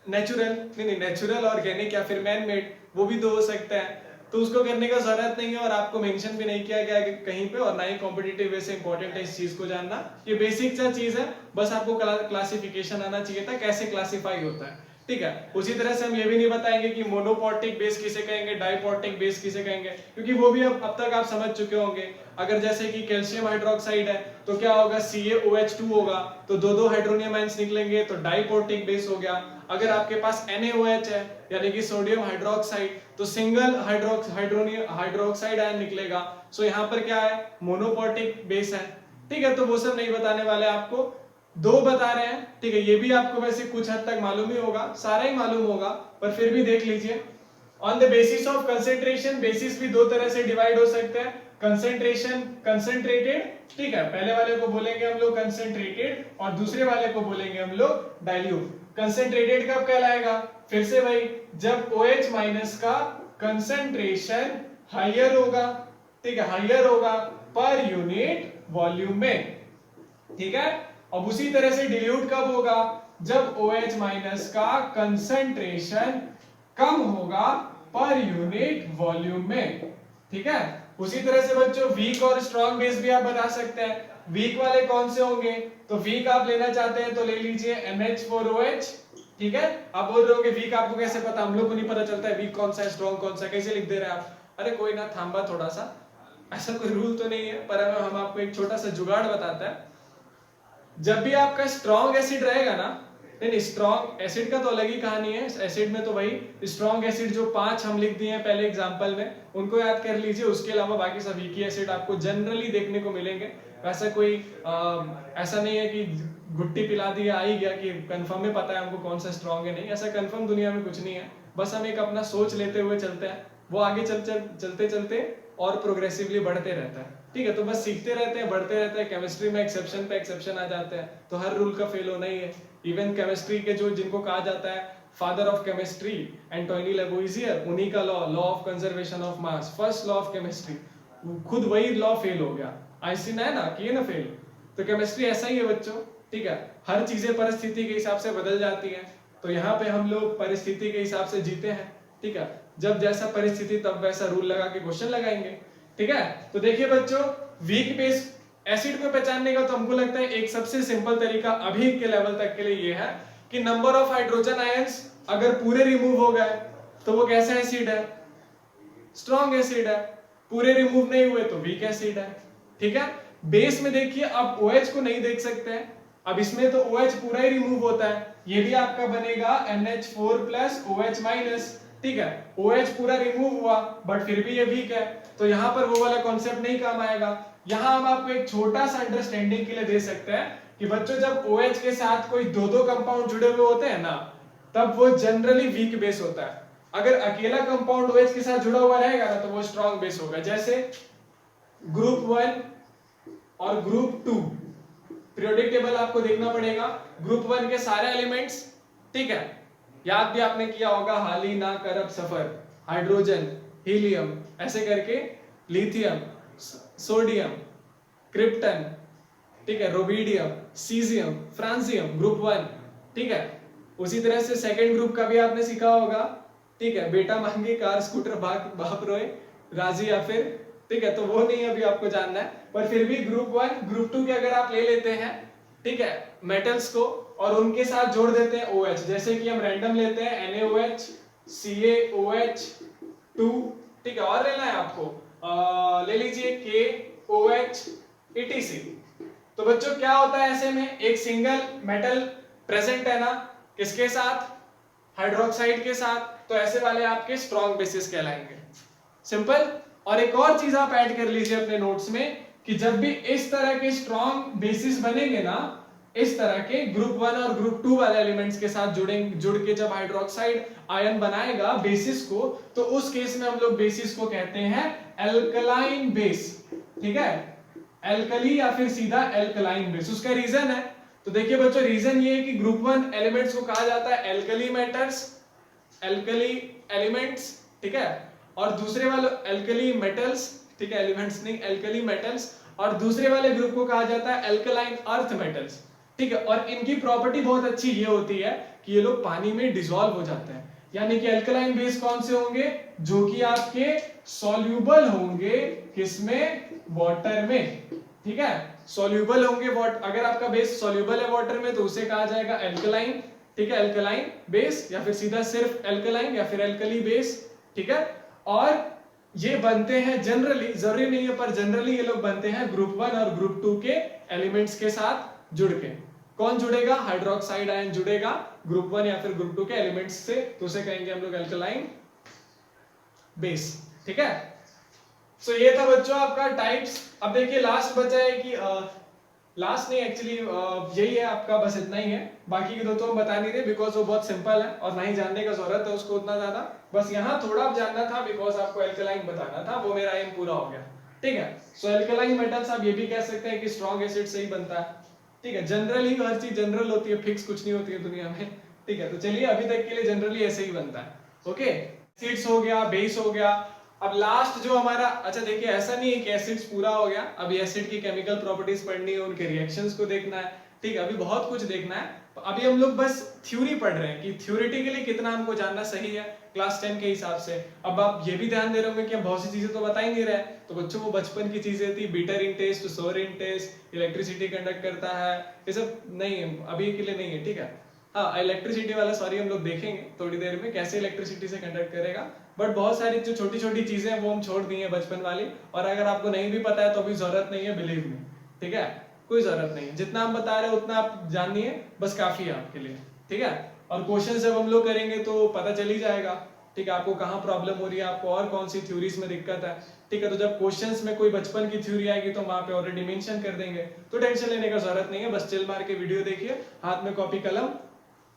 नेचुरल, नहीं नेचुरल ऑर्गेनिक, या फिर मैन मेड, वो भी दो हो सकता है। तो उसको करने का जरूरत नहीं है, और आपको मेंशन भी नहीं किया गया कहीं पे, और ना ही कॉम्पिटिटिव वे से इंपॉर्टेंट है इस चीज को जानना। ये बेसिक सा चीज है, बस आपको क्लासिफिकेशन आना चाहिए था कैसे क्लासिफाई होता है, ठीक है। उसी तरह से हम ये भी नहीं बताएंगे कि मोनोपोर्टिक बेस किसे कहेंगे, डाइपोर्टिक बेस किसे कहेंगे, क्योंकि वो भी अब तक आप समझ चुके होंगे। अगर जैसे कि कैल्शियम हाइड्रोक्साइड है तो क्या होगा, CaOH2 होगा, तो दो हाइड्रोनियम आयंस निकलेंगे, तो डाइपोर्टिक बेस हो गया। अगर आपके पास NaOH है यानी कि सोडियम हाइड्रोक्साइड, तो सिंगल हाइड्रोक्साइड आयन निकलेगा, सो यहाँ पर क्या है, मोनोपोर्टिक बेस है, ठीक है। तो वो सब नहीं बताने वाले, आपको दो बता रहे हैं, ठीक है। ये भी आपको वैसे कुछ हद तक मालूम ही होगा, सारा ही मालूम होगा, पर फिर भी देख लीजिए। On the basis of concentration, basis भी दो तरह से डिवाइड हो सकते हैं, कंसेंट्रेशन, कंसेंट्रेटेड, ठीक है, पहले वाले को बोलेंगे हम लोग कंसेंट्रेटेड, और दूसरे वाले को बोलेंगे हम लोग डाइल्यूट। कंसेंट्रेटेड कब कहलाएगा? फिर से वही, जब OH माइनस का कंसेंट्रेशन हायर होगा, ठीक है, हायर होगा पर यूनिट वॉल्यूम में, ठीक है। अब उसी तरह से डिल्यूट कब होगा? जब OH माइनस का कंसेंट्रेशन कम होगा पर यूनिट वॉल्यूम में, ठीक है। उसी तरह से बच्चों वीक और स्ट्रॉन्ग बेस भी आप बता सकते हैं। वीक वाले कौन से होंगे? तो वीक आप लेना चाहते हैं तो ले लीजिए NH4OH, ठीक है। आप बोल रहे होंगे वीक आपको कैसे पता, हम लोग को नहीं पता चलता है वीक कौन सा है स्ट्रॉन्ग कौन सा, कैसे लिख दे रहे हैं आप? अरे कोई ना, थांबा थोड़ा सा, ऐसा कोई रूल तो नहीं है, पर हम आपको एक छोटा सा जुगाड़ बताता है। जब भी आपका स्ट्रॉन्ग एसिड रहेगा ना, नहीं स्ट्रॉन्ग एसिड का तो अलग ही कहानी है, एसिड में तो वही स्ट्रॉन्ग एसिड जो 5 हम लिख दिए हैं पहले एग्जांपल में, उनको याद कर लीजिए। उसके अलावा बाकी सब वीक एसिड आपको जनरली देखने को मिलेंगे। वैसा कोई ऐसा नहीं है कि गुट्टी पिला दी आ ही गया कि कंफर्म में पता है हमको कौन सा स्ट्रॉन्ग है, नहीं, ऐसा कंफर्म दुनिया में कुछ नहीं है। बस हम एक अपना सोच लेते हुए चलते हैं, वो आगे चलते चलते और प्रोग्रेसिवली बढ़ते रहता है, ठीक है। तो बस सीखते रहते हैं, बढ़ते रहते हैं। केमिस्ट्री में एक्सेप्शन पे एक्सेप्शन आ जाते हैं, तो हर रूल का फेल होना ही है। इवन केमिस्ट्री के जो जिनको कहा जाता है फादर ऑफ केमिस्ट्री, एंटोनी लेवोइजियर, उन्हीं का law of conservation of mass, first law of chemistry, खुद वही लॉ फेल हो गया। आइंस्टीन है ना, किए ना फेल। तो केमिस्ट्री ऐसा ही है बच्चों, ठीक है। हर चीजें परिस्थिति के हिसाब से बदल जाती हैं, तो यहाँ पे हम लोग परिस्थिति के हिसाब से जीते हैं, ठीक है। जब जैसा परिस्थिति तब वैसा रूल लगा के क्वेश्चन लगाएंगे, ठीक है। तो देखिए बच्चों, वीक बेस एसिड को पहचानने का तो हमको लगता है एक सबसे सिंपल तरीका अभी के लेवल तक के लिए ये है कि नंबर ऑफ हाइड्रोजन आयंस अगर पूरे रिमूव हो गए तो वो कैसा एसिड है? स्ट्रॉन्ग एसिड है। पूरे रिमूव नहीं हुए तो वीक एसिड है, ठीक है। बेस में देखिए, अब OH को नहीं देख सकते हैं, अब इसमें तो OH पूरा ही रिमूव होता है, ये भी आपका बनेगा NH4 प्लस OH माइनस, ठीक है, OH पूरा रिमूव हुआ बट फिर भी ये वीक है, तो यहाँ पर वो वाला कॉन्सेप्ट नहीं काम आएगा। यहाँ हम आपको एक छोटा सा अंडरस्टैंडिंग के लिए दे सकते हैं कि बच्चों जब OH के साथ कोई दो कंपाउंड जुड़े हुए होते हैं ना, तब वो जनरली वीक बेस होता है। अगर अकेला कंपाउंड OH के साथ जुड़ा हुआ रहेगा ना तो वो स्ट्रॉन्ग बेस होगा। जैसे ग्रुप 1 और ग्रुप 2, पीरियोडिक टेबल आपको देखना पड़ेगा। ग्रुप 1 के सारे एलिमेंट्स, ठीक है, याद भी आपने किया होगा, हाली ना करब सफर, हाइड्रोजन, हीलियम, ऐसे करके लिथियम, सोडियम, क्रिप्टन, ठीक है, रोबीडियम, सीजियम, फ्रांसियम, ग्रुप 1, ठीक है। उसी तरह से सेकंड ग्रुप का भी आपने सीखा होगा, ठीक है, बेटा महंगी कार स्कूटर बाप रोए राजी या फिर, ठीक है, तो वो नहीं अभी आपको जानना है, पर फिर भी ग्रुप 1 ग्रुप 2 के अगर आप ले लेते हैं, ठीक है, मेटल्स को और उनके साथ जोड़ देते हैं OH, जैसे कि हम रैंडम लेते हैं NaOH, CaOH 2, ठीक है, और लेना है आपको ले लीजिए KOH etc। तो बच्चों क्या होता है ऐसे में, एक सिंगल मेटल प्रेजेंट है ना, किसके साथ, हाइड्रोक्साइड के साथ, तो ऐसे वाले आपके स्ट्रॉन्ग बेसिस कहलाएंगे। सिंपल। और एक और चीज आप ऐड कर लीजिए अपने नोट्स में कि जब भी इस तरह के स्ट्रॉन्ग बेसिस बनेंगे ना, इस तरह के ग्रुप 1 और ग्रुप 2 वाले एलिमेंट्स के साथ जुड़ के जब हाइड्रोक्साइड आयन बनाएगा बेसिस को, तो उस केस में हम लोग बेसिस को कहते हैं एल्कलाइन बेस, ठीक है, एल्कली या फिर सीधा एल्कलाइन बेस। उसका रीजन है, तो देखिए बच्चों रीजन ये है कि ग्रुप 1 एलिमेंट्स को कहा जाता है एल्कली मेटल्स, एल्कली एलिमेंट्स, ठीक है, और दूसरे वाले एल्कली मेटल्स, ठीक है, एलिमेंट्स नहीं, एल्कली मेटल्स, और दूसरे वाले ग्रुप को कहा जाता है एल्कलाइन अर्थ मेटल्स, ठीक है। और इनकी प्रॉपर्टी बहुत अच्छी ये होती है कि ये लोग पानी में डिसॉल्व हो जाते हैं, यानी कि एल्कलाइन बेस कौन से होंगे, जो कि आपके सॉल्यूबल होंगे किसमें, वाटर में, ठीक है, सॉल्यूबल होंगे वाटर। अगर आपका बेस सॉल्यूबल है वाटर में तो उसे कहा जाएगा एल्कलाइन, ठीक है, एल्कलाइन बेस, या फिर सीधा सिर्फ एल्कलाइन या फिर एल्कली बेस, ठीक है। और ये बनते हैं जनरली, जरूरी नहीं है पर जनरली ये लोग बनते हैं ग्रुप 1 और ग्रुप 2 के एलिमेंट्स के साथ जुड़ के। कौन जुड़ेगा, हाइड्रोक्साइड आयन जुड़ेगा ग्रुप 1 या फिर ग्रुप 2 के एलिमेंट्स से, तो उसे कहेंगे हम लोग एल्कलाइन बेस, ठीक है। सो ये था बच्चों आपका टाइप्स। अब देखिए लास्ट बचा है कि लास्ट नहीं एक्चुअली यही है आपका, बस इतना ही है, बाकी के दो तो हम बता नहीं रहे बिकॉज वो बहुत सिंपल है और ना ही जानने का जरूरत है उसको उतना ज्यादा, बस यहाँ थोड़ा जानना था बिकॉज आपको एल्कलाइन बताना था, वो मेरा एम पूरा हो गया, ठीक है। सो एल्कलाइन मेटल्स आप ये भी कह सकते हैं कि स्ट्रॉन्ग एसिड से ही बनता है, ठीक है। जनरली हर चीज जनरल होती है, फिक्स कुछ नहीं होती है दुनिया में, ठीक है। तो चलिए अभी तक के लिए जनरली ऐसे ही बनता है, ओके। एसिड्स हो गया, बेस हो गया। अब लास्ट जो हमारा, अच्छा देखिए ऐसा नहीं है कि एसिड्स पूरा हो गया, अभी एसिड की केमिकल प्रॉपर्टीज पढ़नी है, उनके रिएक्शंस को देखना है, ठीक है, अभी बहुत कुछ देखना है। अभी हम लोग बस थ्योरी पढ़ रहे हैं कि थ्योरेटिकली कितना हमको जानना सही है क्लास 10 के हिसाब से। अब आप ये भी ध्यान दे रहे होंगे कि हम बहुत सी चीजें तो बता ही नहीं रहे, तो बच्चों वो बचपन की चीजें थी, बीटर इंटेस्ट, सोर इंटेस्ट, इलेक्ट्रिसिटी कंडक्ट करता है, ये सब नहीं है, अभी के लिए नहीं है, ठीक है। हाँ इलेक्ट्रिसिटी वाला सॉरी हम लोग देखेंगे थोड़ी देर में कैसे इलेक्ट्रिसिटी से कंडक्ट करेगा, बट बहुत सारी जो छोटी छोटी चीजें हैं वो हम छोड़ दी हैं बचपन वाली, और अगर आपको नहीं भी पता है तो भी जरूरत नहीं है, बिलीव मी, ठीक है, कोई जरूरत नहीं है, जितना हम बता रहे हैं उतना आप जानिए बस काफी है आपके लिए, ठीक है। और क्वेश्चन जब हम लोग करेंगे तो पता चल ही जाएगा, ठीक है, आपको कहाँ प्रॉब्लम हो रही है, आपको और कौन सी थ्योरीज में दिक्कत है, ठीक है। तो जब क्वेश्चंस में कोई बचपन की थ्योरी आएगी तो वहां पे ऑलरेडी मेंशन कर देंगे, तो टेंशन लेने का जरूरत नहीं है, बस चिल मार के वीडियो देखिए, हाथ में कॉपी कलम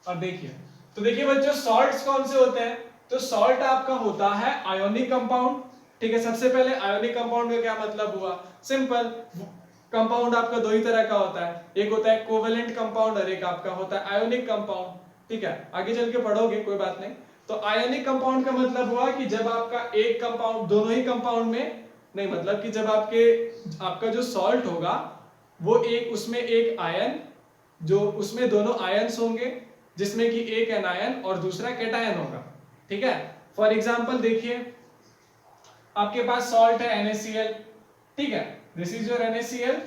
और देखिए। तो देखिए बच्चों सॉल्ट्स कौन से होते हैं, तो सॉल्ट आपका होता है आयोनिक कंपाउंड, ठीक है। सबसे पहले आयोनिक कंपाउंड का क्या मतलब हुआ, सिंपल, कंपाउंड आपका दो ही तरह का होता है, एक होता है कोवेलेंट कंपाउंड और एक आपका होता है आयोनिक कंपाउंड, ठीक है, आगे चल के पढ़ोगे कोई बात नहीं। तो आयोनिक कंपाउंड का मतलब हुआ कि जब आपका एक कंपाउंड, दोनों ही कंपाउंड में नहीं, मतलब कि जब आपका जो सॉल्ट होगा वो एक, उसमें एक आयन, जो उसमें दोनों आयन्स होंगे जिसमें कि एक एनायन और दूसरा कैटायन होगा, ठीक है। फॉर एग्जांपल देखिए आपके पास सॉल्ट है NaCl, ठीक है, दिस इज योर NaCl,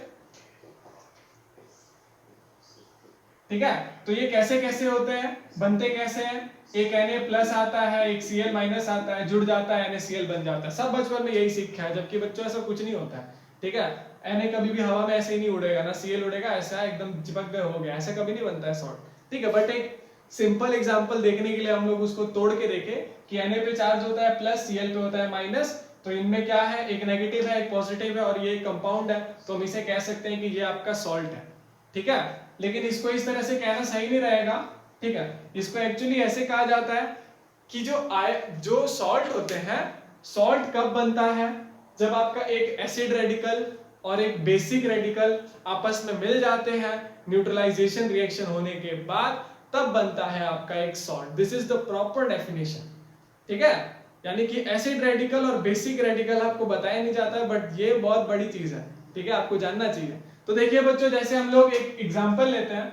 ठीक है। तो ये कैसे कैसे होते हैं, बनते कैसे हैं, एक Na प्लस आता है, एक Cl माइनस आता है, जुड़ जाता है, NaCl बन जाता है, सब बचपन में यही सीखा है, जबकि बच्चों ऐसा कुछ नहीं होता है, ठीक है। Na कभी भी हवा में ऐसे ही नहीं उड़ेगा, ना Cl उड़ेगा ऐसा एकदम चिपक गए हो गया, ऐसा कभी नहीं बनता है सॉल्ट, ठीक है। बट एक सिंपल एग्जांपल देखने के लिए हम लोग उसको तोड़ के देखें कि Na पे चार्ज होता है प्लस, Cl पे होता है माइनस, तो इनमें क्या है, एक नेगेटिव है एक पॉजिटिव है और ये एक कंपाउंड है, तो हम इसे कह सकते हैं कि ये आपका सॉल्ट है, ठीक है। लेकिन इसको इस तरह से कहना सही नहीं रहेगा, ठीक है। इसको एक्चुअली ऐसे कहा जाता है कि जो सॉल्ट होते हैं, सॉल्ट कब बनता है, जब आपका एक एसिड रेडिकल और एक बेसिक रेडिकल आपस में मिल जाते हैं न्यूट्रलाइजेशन रिएक्शन होने के बाद, तब बनता है आपका एक salt. This is the proper definition, ठीक है। यानी कि एसिड रेडिकल और बेसिक रेडिकल आपको बताया नहीं जाता है, बट ये बहुत बड़ी चीज है, ठीक है, आपको जानना चाहिए। तो देखिए बच्चों, जैसे हम लोग एक एग्जांपल लेते हैं,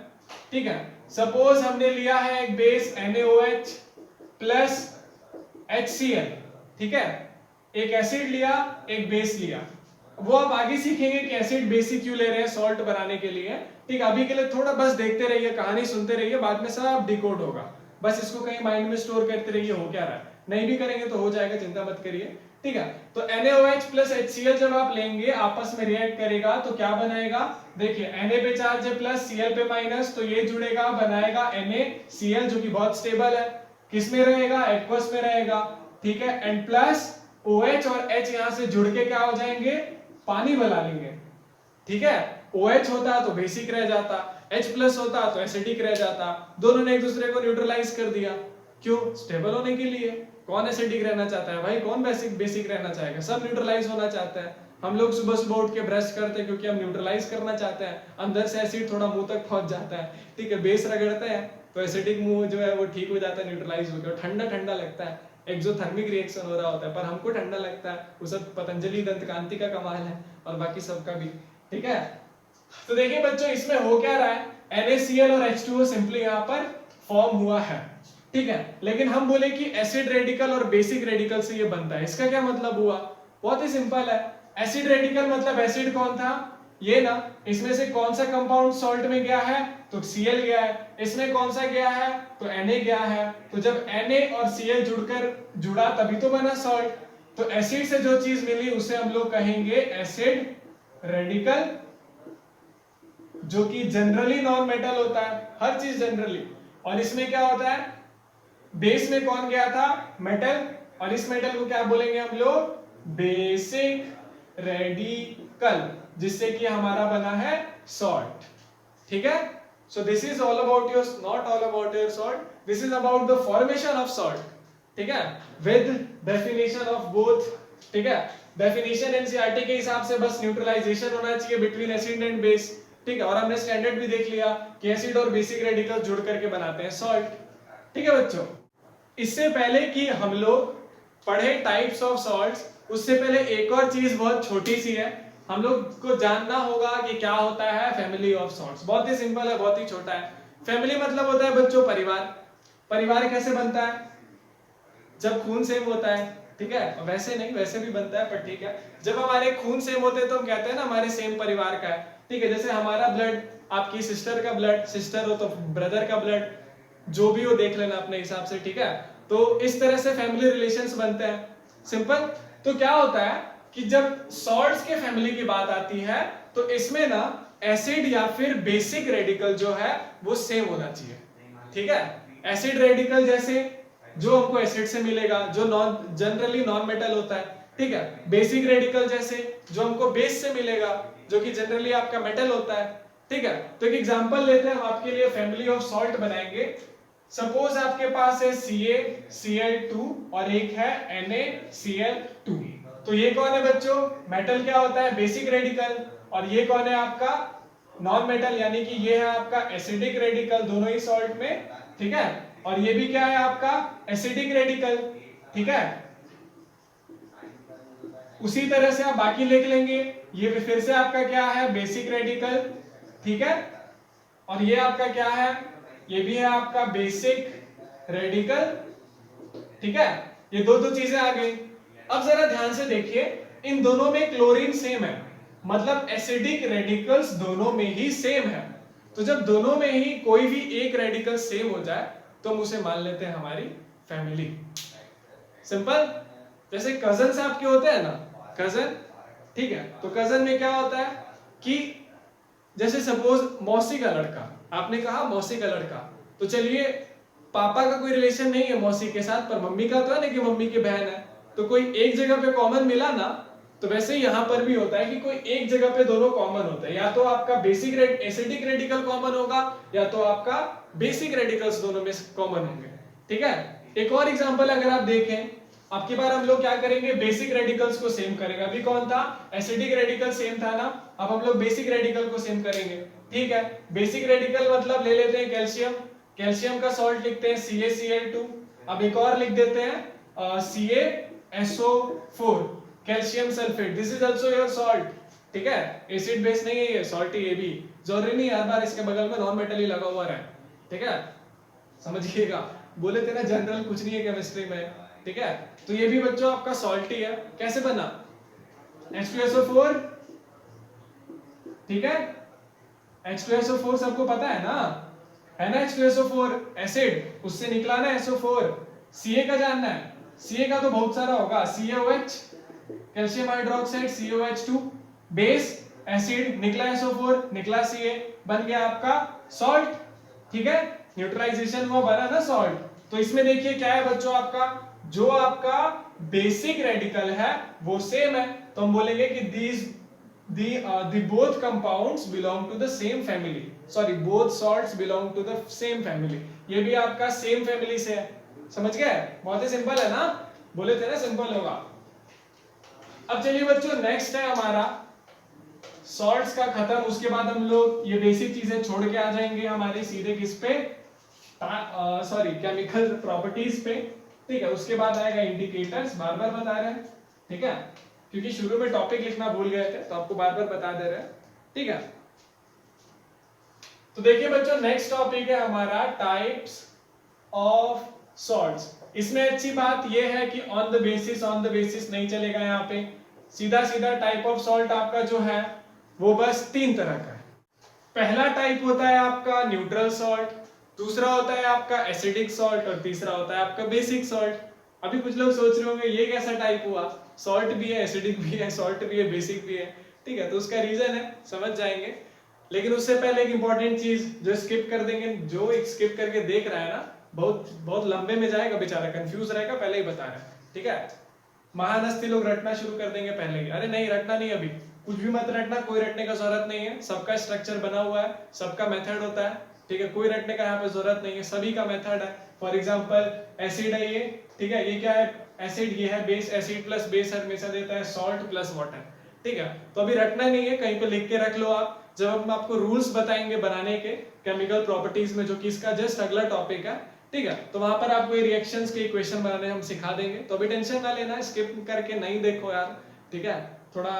ठीक है। सपोज हमने लिया है एक बेस NaOH प्लस HCl, ठीक है। एक एसिड लिया एक बेस लिया, वो आप आगे सीखेंगे कि एसिड बेसिक क्यों ले रहे हैं सॉल्ट बनाने के लिए, ठीक। अभी के लिए थोड़ा बस देखते रहिए, कहानी सुनते रहिए, बाद में सब डिकोड होगा। बस इसको कहीं माइंड में स्टोर करते रहिए हो क्या रहा है, नहीं भी करेंगे तो हो जाएगा, चिंता मत करिए, ठीक है। तो NaOH प्लस HCl जब आप लेंगे आपस में रिएक्ट करेगा तो क्या बनाएगा, देखिए Na पे चार्ज है प्लस, Cl पे माइनस, तो ये जुड़ेगा बनाएगा NaCl जो कि बहुत स्टेबल है, किस में रहेगा, एक्वस में रहेगा, ठीक है। एंड प्लस OH और H यहां से जुड़ के क्या हो जाएंगे, पानी बना लेंगे, ठीक है। OH होता तो बेसिक रह जाता, H प्लस होता तो एसिडिक रह जाता, दोनों ने एक दूसरे को न्यूट्रलाइज कर दिया, क्यों, स्टेबल होने के लिए। कौन एसिडिक रहना चाहता है भाई, कौन बेसिक रहना चाहेगा, सब न्यूट्रलाइज होना चाहता है। हम लोग सुबह सुबह उठ के ब्रश करते हैं क्योंकि हम न्यूट्रलाइज करना चाहते हैं, अंदर से एसिड थोड़ा मुंह तक पहुंच जाता है, ठीक है, बेस रगड़ते हैं तो एसिडिक मुंह जो है वो ठीक हो जाता है, न्यूट्रलाइज होकर ठंडा ठंडा लगता है, एक्सोथर्मिक रिएक्शन हो रहा होता है, पर हमको ठंडा लगता है, वो सब पतंजलि दंतकांति का कमाल है और बाकी सबका भी, ठीक है। तो देखिए बच्चों, इसमें हो क्या रहा है, NaCl और H2O सिंपली यहाँ पर फॉर्म हुआ है, ठीक है। लेकिन हम बोले कि एसिड रेडिकल और बेसिक रेडिकल से ये बनता है, इसका क्या मतलब हुआ, बहुत ही सिंपल है। एसिड रेडिकल मतलब एसिड कौन था, ये ना, इसमें से कौन सा कंपाउंड सॉल्ट में गया है, तो Cl गया है, इसमें कौन सा गया है, तो Na गया है, तो जब Na और Cl जुड़ा तभी तो बना सॉल्ट। तो एसिड से जो चीज मिली उसे हम लोग कहेंगे एसिड रेडिकल, जो कि जनरली नॉन मेटल होता है, हर चीज जनरली। और इसमें क्या होता है, बेस में कौन गया था, मेटल, और इस मेटल को क्या बोलेंगे हम लोग, बेसिक रेडिकल, जिससे कि हमारा बना है सॉल्ट, ठीक है। So this is all about your, not all about your salt, this is about the formation of salt, ठीक है, विद डेफिनेशन ऑफ बोथ, ठीक है। डेफिनेशन एनसीईआरटी के हिसाब से बस न्यूट्रलाइजेशन होना चाहिए बिटवीन एसिड एंड बेस, ठीक है। और हमने स्टैंडर्ड भी देख लिया कि एसिड और बेसिक रेडिकल जुड़ करके बनाते हैं सॉल्ट, ठीक है बच्चों। इससे पहले कि हम लोग पढ़े टाइप्स ऑफ सॉल्ट्स, उससे पहले एक और चीज बहुत छोटी सी है, हम लोग को जानना होगा कि क्या होता है फैमिली ऑफ सॉल्ट्स। बहुत ही सिंपल है, बहुत ही छोटा है। फैमिली मतलब होता है बच्चों परिवार। परिवार कैसे बनता है, जब खून सेम होता है, ठीक है, वैसे नहीं, वैसे भी बनता है पर ठीक है, जब हमारे खून सेम होते हैं तो हम कहते हैं ना हमारे सेम परिवार का है, ठीक है। जैसे हमारा ब्लड आपकी सिस्टर का ब्लड, सिस्टर हो तो ब्रदर का ब्लड, जो भी हो देख लेना अपने हिसाब से, ठीक है। तो इस तरह से फैमिली रिलेशंस बनते हैं, सिंपल। तो क्या होता है कि जब सॉल्ट्स के फैमिली की बात आती है तो इसमें ना एसिड या फिर बेसिक रेडिकल जो है वो सेम होना चाहिए, ठीक है। एसिड रेडिकल जैसे जो हमको एसिड से मिलेगा, जो जनरली नॉन मेटल होता है, ठीक है। बेसिक रेडिकल जैसे जो हमको बेस से मिलेगा, जो कि जनरली आपका मेटल होता है, ठीक है। तो एक एग्जांपल लेते हैं, हम आपके लिए फैमिली ऑफ सॉल्ट बनाएंगे। सपोज आपके पास है CaCl2 और एक है NaCl2। तो ये कौन है बच्चों, मेटल क्या होता है, बेसिक रेडिकल, और ये कौन है आपका नॉन मेटल, यानी कि ये है आपका एसिडिक रेडिकल, दोनों ही सॉल्ट में, ठीक है। और ये भी क्या है आपका एसिडिक रेडिकल, ठीक है। उसी तरह से आप बाकी लिख लेंगे, ये फिर से आपका क्या है, बेसिक रेडिकल, ठीक है। और ये आपका क्या है, ये भी है आपका बेसिक रेडिकल, ठीक है। ये दो चीजें आ गई। अब जरा ध्यान से देखिए, इन दोनों में क्लोरीन सेम है, मतलब एसिडिक रेडिकल्स दोनों में ही सेम है। तो जब दोनों में ही कोई भी एक रेडिकल सेम हो जाए तो हम उसे मान लेते हैं हमारी फैमिली, सिंपल। जैसे कजन आपके होते हैं ना, कजन, ठीक है। तो कजन में क्या होता है कि जैसे सपोज मौसी का लड़का, आपने कहा मौसी का लड़का, तो चलिए पापा का कोई रिलेशन नहीं है मौसी के साथ, पर मम्मी का तो है ना कि मम्मी की बहन है, तो कोई एक जगह पे कॉमन मिला ना। तो वैसे ही यहाँ पर भी होता है कि कोई एक जगह पे दोनों कॉमन होता है, या तो आपका बेसिक एसिडिक रेडिकल कॉमन होगा या तो आपका बेसिक रेडिकल्स दोनों में कॉमन होंगे। ठीक है, एक और एग्जांपल अगर आप देखें, आपकी बार हम लोग क्या करेंगे, बेसिक रेडिकल्स को सेम करेंगे। अभी कौन था, एसिडिक रेडिकल सेम था ना, अब हम लोग बेसिक रेडिकल को सेम करेंगे। ठीक है, बेसिक रेडिकल मतलब ले लेते हैं कैल्शियम, कैल्शियम का सॉल्ट लिखते हैं CaCl2। अब एक और लिख देते हैं CaSO4, calcium sulphate, this is also your salt. ठीक है, एसिड बेस नहीं है ये, सॉल्ट ही ये भी, जरूरी नहीं हर बार इसके बगल में नॉन मेटल ही लगा हुआ रहे। ठीक है, समझिएगा, बोले थे ना जनरल कुछ नहीं है केमिस्ट्री में। ठीक है, तो ये भी बच्चों आपका सॉल्ट ही है। कैसे बना, H2SO4, ठीक है, H2SO4 सबको पता है ना H2SO4 एसिड, उससे निकला ना SO4। Ca का जानना है, Ca का तो बहुत सारा होगा, CaOH, calcium hydroxide, COH2, base acid, निकला SO4, निकला Ca, बन गया आपका सॉल्ट। ठीक है, न्यूट्रलाइजेशन हुआ, बना ना सॉल्ट। तो इसमें देखिए क्या है बच्चों, आपका जो आपका बेसिक रेडिकल है वो सेम है, तो हम बोलेंगे कि the both compounds belong to the same family, sorry both salts belong to the same family। ये भी आपका सेम फैमिली से है, समझ गए, बहुत ही सिंपल है ना, बोले थे ना सिंपल होगा। अब चलिए बच्चों, नेक्स्ट है हमारा सॉल्ट्स का खत्म, उसके बाद हम लोग ये बेसिक चीजें छोड़ के आ जाएंगे हमारे सीधे किस पे, सॉरी केमिकल प्रॉपर्टीज पे। ठीक है, उसके बाद आएगा इंडिकेटर्स, बार बार बता रहे हैं। ठीक है, क्योंकि शुरू में टॉपिक लिखना भूल गए थे तो आपको बार बार बता दे रहे हैं। ठीक है, तो देखिए बच्चों, नेक्स्ट टॉपिक है हमारा टाइप्स ऑफ सॉल्ट्स। इसमें अच्छी बात यह है कि ऑन द बेसिस नहीं चलेगा, यहाँ पे सीधा सीधा टाइप ऑफ सॉल्ट आपका जो है वो बस 3 तरह का है। पहला टाइप होता है आपका न्यूट्रल सॉल्ट, दूसरा होता है आपका एसिडिक सॉल्ट और तीसरा होता है आपका बेसिक सॉल्ट। अभी कुछ लोग सोच रहे होंगे ये कैसा टाइप हुआ, सॉल्ट भी है, एसिडिक भी है, सॉल्ट भी है, बेसिक भी है। ठीक है, तो उसका रीजन है, समझ जाएंगे। लेकिन उससे पहले एक इंपॉर्टेंट चीज जो स्किप कर देंगे, जो एक स्किप करके देख रहा है ना, बहुत लंबे में जाएगा बेचारा, कंफ्यूज रहेगा, पहले ही बता रहे हैं। ठीक है, महानस्ती लोग रटना शुरू कर देंगे पहले ही, अरे नहीं रटना नहीं, अभी कुछ भी मत रटना, कोई रटने का जरूरत नहीं है, सबका स्ट्रक्चर बना हुआ है, सबका मेथड होता है। ठीक है, कोई रटने का यहाँ पे जरूरत नहीं है, सभी का मेथड है। फॉर एग्जाम्पल एसिड है ये, ठीक है, ये क्या है, एसिड, ये है बेस, एसिड प्लस बेस हमेशा देता है सॉल्ट प्लस वाटर। ठीक है, तो अभी रटना नहीं है, कहीं पे लिख के रख लो आप, जब हम आपको रूल्स बताएंगे बनाने के केमिकल प्रॉपर्टीज में, जो कि इसका जस्ट अगला टॉपिक है। ठीक है, तो वहां पर आपको रिएक्शंस के इक्वेशन बनाने हम सिखा देंगे, तो अभी टेंशन ना लेना, स्किप करके नहीं देखो यार। ठीक है, थोड़ा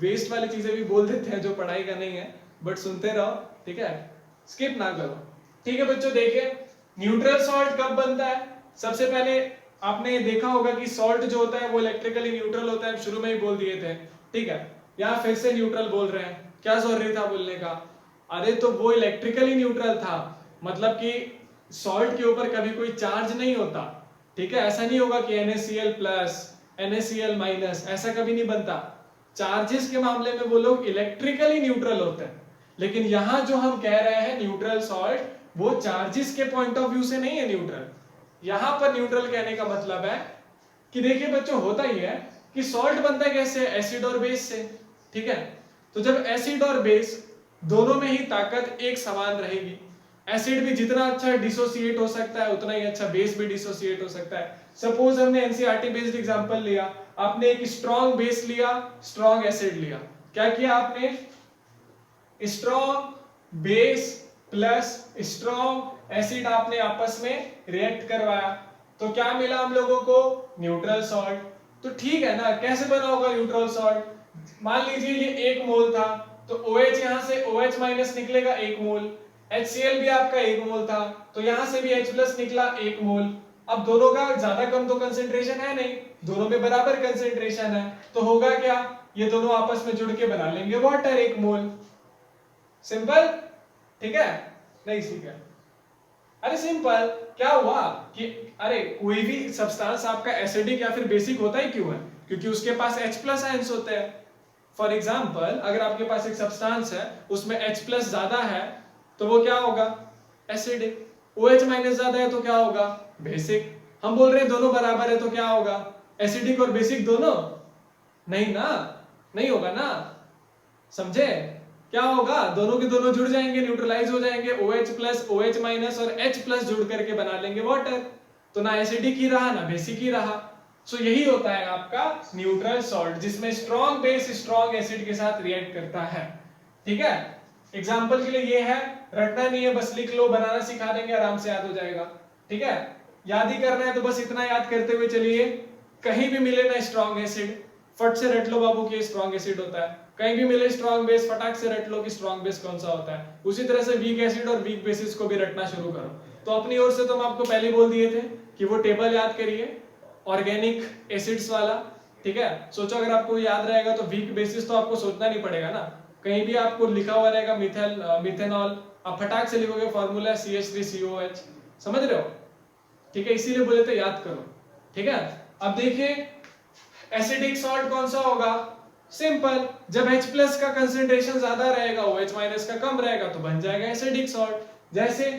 वेस्ट वाली चीजें भी बोल देते हैं जो पढ़ाई का नहीं है, बट सुनते रहो। ठीक है, स्किप ना करो। ठीक है बच्चों, देखिए न्यूट्रल सॉल्ट कब बनता है। सबसे पहले आपने देखा होगा कि सॉल्ट जो होता है वो इलेक्ट्रिकली न्यूट्रल होता है, शुरू में ही बोल दिए थे। ठीक है, यहाँ फिर से न्यूट्रल बोल रहे हैं, क्या जरूरी था बोलने का, अरे तो वो इलेक्ट्रिकली न्यूट्रल था, मतलब कि सॉल्ट के ऊपर कभी कोई चार्ज नहीं होता। ठीक है, ऐसा नहीं होगा कि NaCl प्लस NaCl माइनस, ऐसा कभी नहीं बनता। चार्जेस के मामले में वो लोग इलेक्ट्रिकली न्यूट्रल होते हैं, लेकिन यहां जो हम कह रहे हैं न्यूट्रल सॉल्ट, वो चार्जेस के पॉइंट ऑफ व्यू से नहीं है न्यूट्रल। यहां पर न्यूट्रल कहने का मतलब है कि देखिए बच्चों, होता ही है कि सॉल्ट बनता है कैसे, एसिड और बेस से। ठीक है, तो जब एसिड और बेस दोनों में ही ताकत एक समान रहेगी, एसिड भी जितना अच्छा डिसोसिएट हो सकता है उतना ही अच्छा बेस भी डिसोसिएट हो सकता है। सपोज हमने एनसीईआरटी बेस्ड एग्जांपल लिया, आपने एक स्ट्रॉन्ग बेस लिया, स्ट्रॉन्ग एसिड लिया, क्या किया आपने, strong base plus strong acid आपने आपस में रिएक्ट करवाया, तो क्या मिला हम लोगों को, न्यूट्रल सॉल्ट। तो ठीक है ना, कैसे बना होगा न्यूट्रल सॉल्ट, मान लीजिए ये 1 मोल था, तो OH यहां से OH माइनस निकलेगा 1 मोल, HCl भी आपका 1 मोल था, तो यहां से भी H प्लस निकला 1 मोल। अब दोनों का ज्यादा कम तो कंसेंट्रेशन है नहीं, दोनों में बराबर कंसेंट्रेशन है, तो होगा क्या, ये दोनों आपस में जुड़ के बना लेंगे वाटर 1 मोल। सिंपल, ठीक है, नहीं ठीक है, अरे सिंपल, क्या हुआ कि अरे कोई भी सब्सटेंस आपका एसिडिक या फिर बेसिक होता ही क्यों है, क्योंकि उसके पास H प्लस आयंस होते हैं। फॉर एग्जाम्पल अगर आपके पास एक सब्सटेंस है उसमें H प्लस ज्यादा है, तो वो क्या होगा, एसिडिक। OH माइनस ज्यादा है तो क्या होगा, बेसिक। हम बोल रहे हैं दोनों बराबर है तो क्या होगा, एसिडिक और बेसिक दोनों, नहीं ना, नहीं होगा ना, समझे। क्या होगा, दोनों के दोनों जुड़ जाएंगे, न्यूट्रलाइज हो जाएंगे, OH प्लस OH माइनस और H प्लस जुड़ करके बना लेंगे वाटर। तो ना एसिडिक ही रहा ना बेसिक ही रहा। सो यही होता है आपका न्यूट्रल सॉल्ट, जिसमें स्ट्रॉन्ग बेस स्ट्रॉन्ग एसिड के साथ रिएक्ट करता है। ठीक है, एग्जाम्पल के लिए ये है, रटना नहीं है, बस लिख लो, बनाना सिखा देंगे, आराम से याद हो जाएगा। ठीक है, याद ही करना है तो बस इतना याद करते हुए चलिए, कहीं भी मिले ना स्ट्रॉन्ग एसिड, फट से रट लो बाबू कि स्ट्रॉन्ग एसिड होता है। कहीं भी मिले स्ट्रॉन्ग बेस, फटाक से रट लो कि स्ट्रॉन्ग बेस कौन सा होता है। उसी तरह से वीक एसिड और वीक बेसिस को भी रटना शुरू करो। तो अपनी ओर से तो हम आपको पहले बोल दिए थे कि वो टेबल याद करिए ऑर्गेनिक एसिड्स वाला। ठीक है, सोचो अगर आपको याद रहेगा तो वीक बेसिस तो आपको सोचना नहीं पड़ेगा ना, कहीं भी आपको लिखा हुआ रहेगा मिथेनॉल, आप फटाक से लिखोगे फॉर्मूला CH3COH, समझ रहे हो। ठीक है, इसीलिए बोले तो याद करो। ठीक है, अब देखिए एसिडिक सॉल्ट कौन सा होगा, सिंपल, जब H प्लस का कंसेंट्रेशन ज्यादा रहेगा, OH माइनस का कम रहेगा, तो बन जाएगा एसिडिक सॉल्ट। जैसे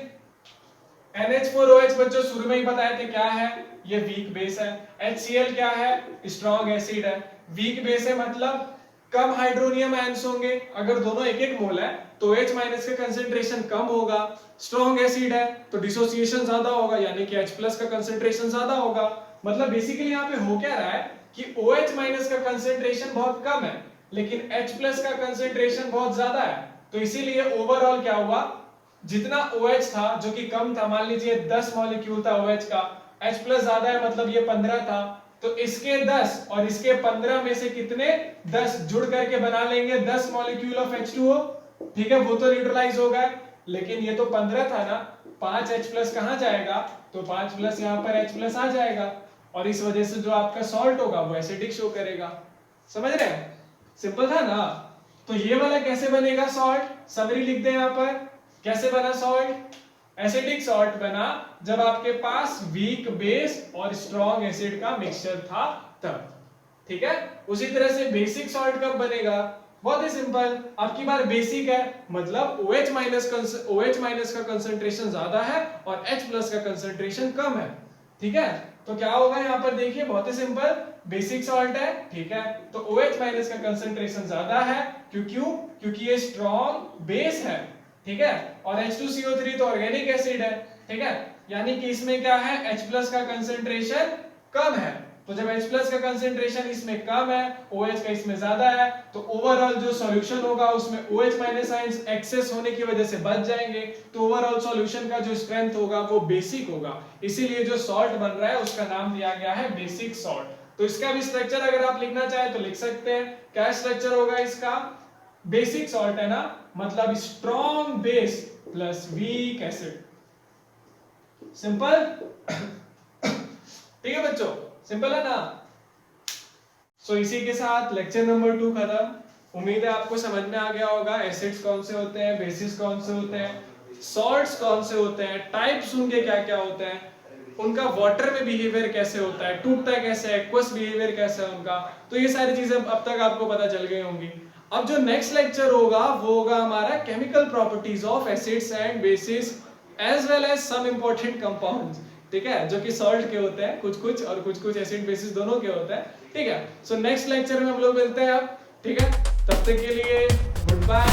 NH4OH बच्चों शुरू में ही बताए थे क्या है, ये वीक बेस है। HCl क्या है, स्ट्रॉन्ग एसिड है। वीक बेस है मतलब कम हाइड्रोनियम आयंस होंगे, अगर दोनों एक एक मोल है तो OH माइनस का कंसेंट्रेशन कम होगा। स्ट्रॉन्ग एसिड है तो डिसोसिएशन ज्यादा होगा, यानी कि H प्लस का कंसेंट्रेशन ज्यादा होगा। मतलब बेसिकली यहाँ पे हो क्या रहा है कि OH माइनस का कंसेंट्रेशन बहुत कम है, लेकिन H प्लस का कंसेंट्रेशन बहुत ज्यादा है। तो इसीलिए ओवरऑल क्या हुआ, जितना OH था जो कि कम था, मान लीजिए 10 मॉलिक्यूल था OH का, H प्लस ज्यादा है मतलब ये 15 था, तो इसके 10 और इसके 15 में से कितने 10 जुड़ करके बना लेंगे 10 मॉलिक्यूल ऑफ H2O। ठीक है, वो तो न्यूट्रलाइज हो गया, लेकिन ये तो 15 था ना, 5 H प्लस कहां जाएगा, तो 5 प्लस यहां पर H प्लस आ जाएगा, और इस वजह से जो आपका सॉल्ट होगा वो एसिडिक शो करेगा। समझ रहे हैं, सिंपल था ना। तो ये वाला कैसे बनेगा सॉल्ट, समरी लिख दे यहां पर, कैसे बना सॉल्ट, एसिडिक सॉल्ट बना जब आपके पास वीक बेस और स्ट्रॉन्ग एसिड का मिक्सचर था तब। ठीक है, उसी तरह से बेसिक सॉल्ट कब बनेगा, बहुत ही सिंपल, आपकी बार बेसिक है मतलब OH माइनस का कंसंट्रेशन ज्यादा है और H प्लस का कंसंट्रेशन कम है। ठीक है, तो क्या होगा यहाँ पर देखिए, बहुत ही सिंपल, बेसिक सॉल्ट है। ठीक है, तो OH माइनस का कंसंट्रेशन ज्यादा है, क्योंकि ये स्ट्रॉन्ग बेस है। ठीक है, और H2CO3 तो ऑर्गेनिक एसिड है। ठीक है, यानी कि इसमें क्या है, H प्लस का कंसंट्रेशन कम है, तो जब H प्लस का कंसंट्रेशन इसमें कम है, OH का इसमें ज्यादा है, तो ओवरऑल जो सॉल्यूशन होगा उसमें OH माइनस आयंस एक्सेस होने की वजह से बच जाएंगे, तो ओवरऑल सॉल्यूशन का जो स्ट्रेंथ होगा वो बेसिक होगा। इसीलिए जो सॉल्ट बन रहा है उसका नाम दिया गया है बेसिक सॉल्ट। तो इसका भी स्ट्रक्चर अगर आप लिखना चाहे तो लिख सकते हैं। क्या स्ट्रक्चर होगा इसका, बेसिक सॉल्ट है ना, मतलब strong base plus weak acid. Simple ठीक है बच्चों, सिंपल है ना। सो इसी के साथ लेक्चर नंबर 2 खत्म। उम्मीद है आपको समझ में आ गया होगा एसिड्स कौन से होते हैं, बेसिस कौन से होते हैं, सॉल्ट्स कौन से होते हैं, टाइप्स उनके क्या क्या होते हैं, उनका वाटर में बिहेवियर कैसे होता है, टूटता कैसे है, एक्वस बिहेवियर कैसे है उनका। तो ये सारी चीजें अब तक आपको पता चल गई होंगी। अब जो नेक्स्ट लेक्चर होगा वो होगा हमारा chemical properties of acids and bases as well as some important compounds. ठीक है, जो कि सॉल्ट के होते हैं कुछ कुछ, और कुछ कुछ एसिड बेसिस दोनों के होते हैं। ठीक है, सो नेक्स्ट लेक्चर में हम लोग मिलते हैं अब। ठीक है, तब तक के लिए गुड बाय,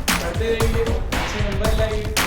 पढ़ते रहिए, अच्छे नंबर लाइए।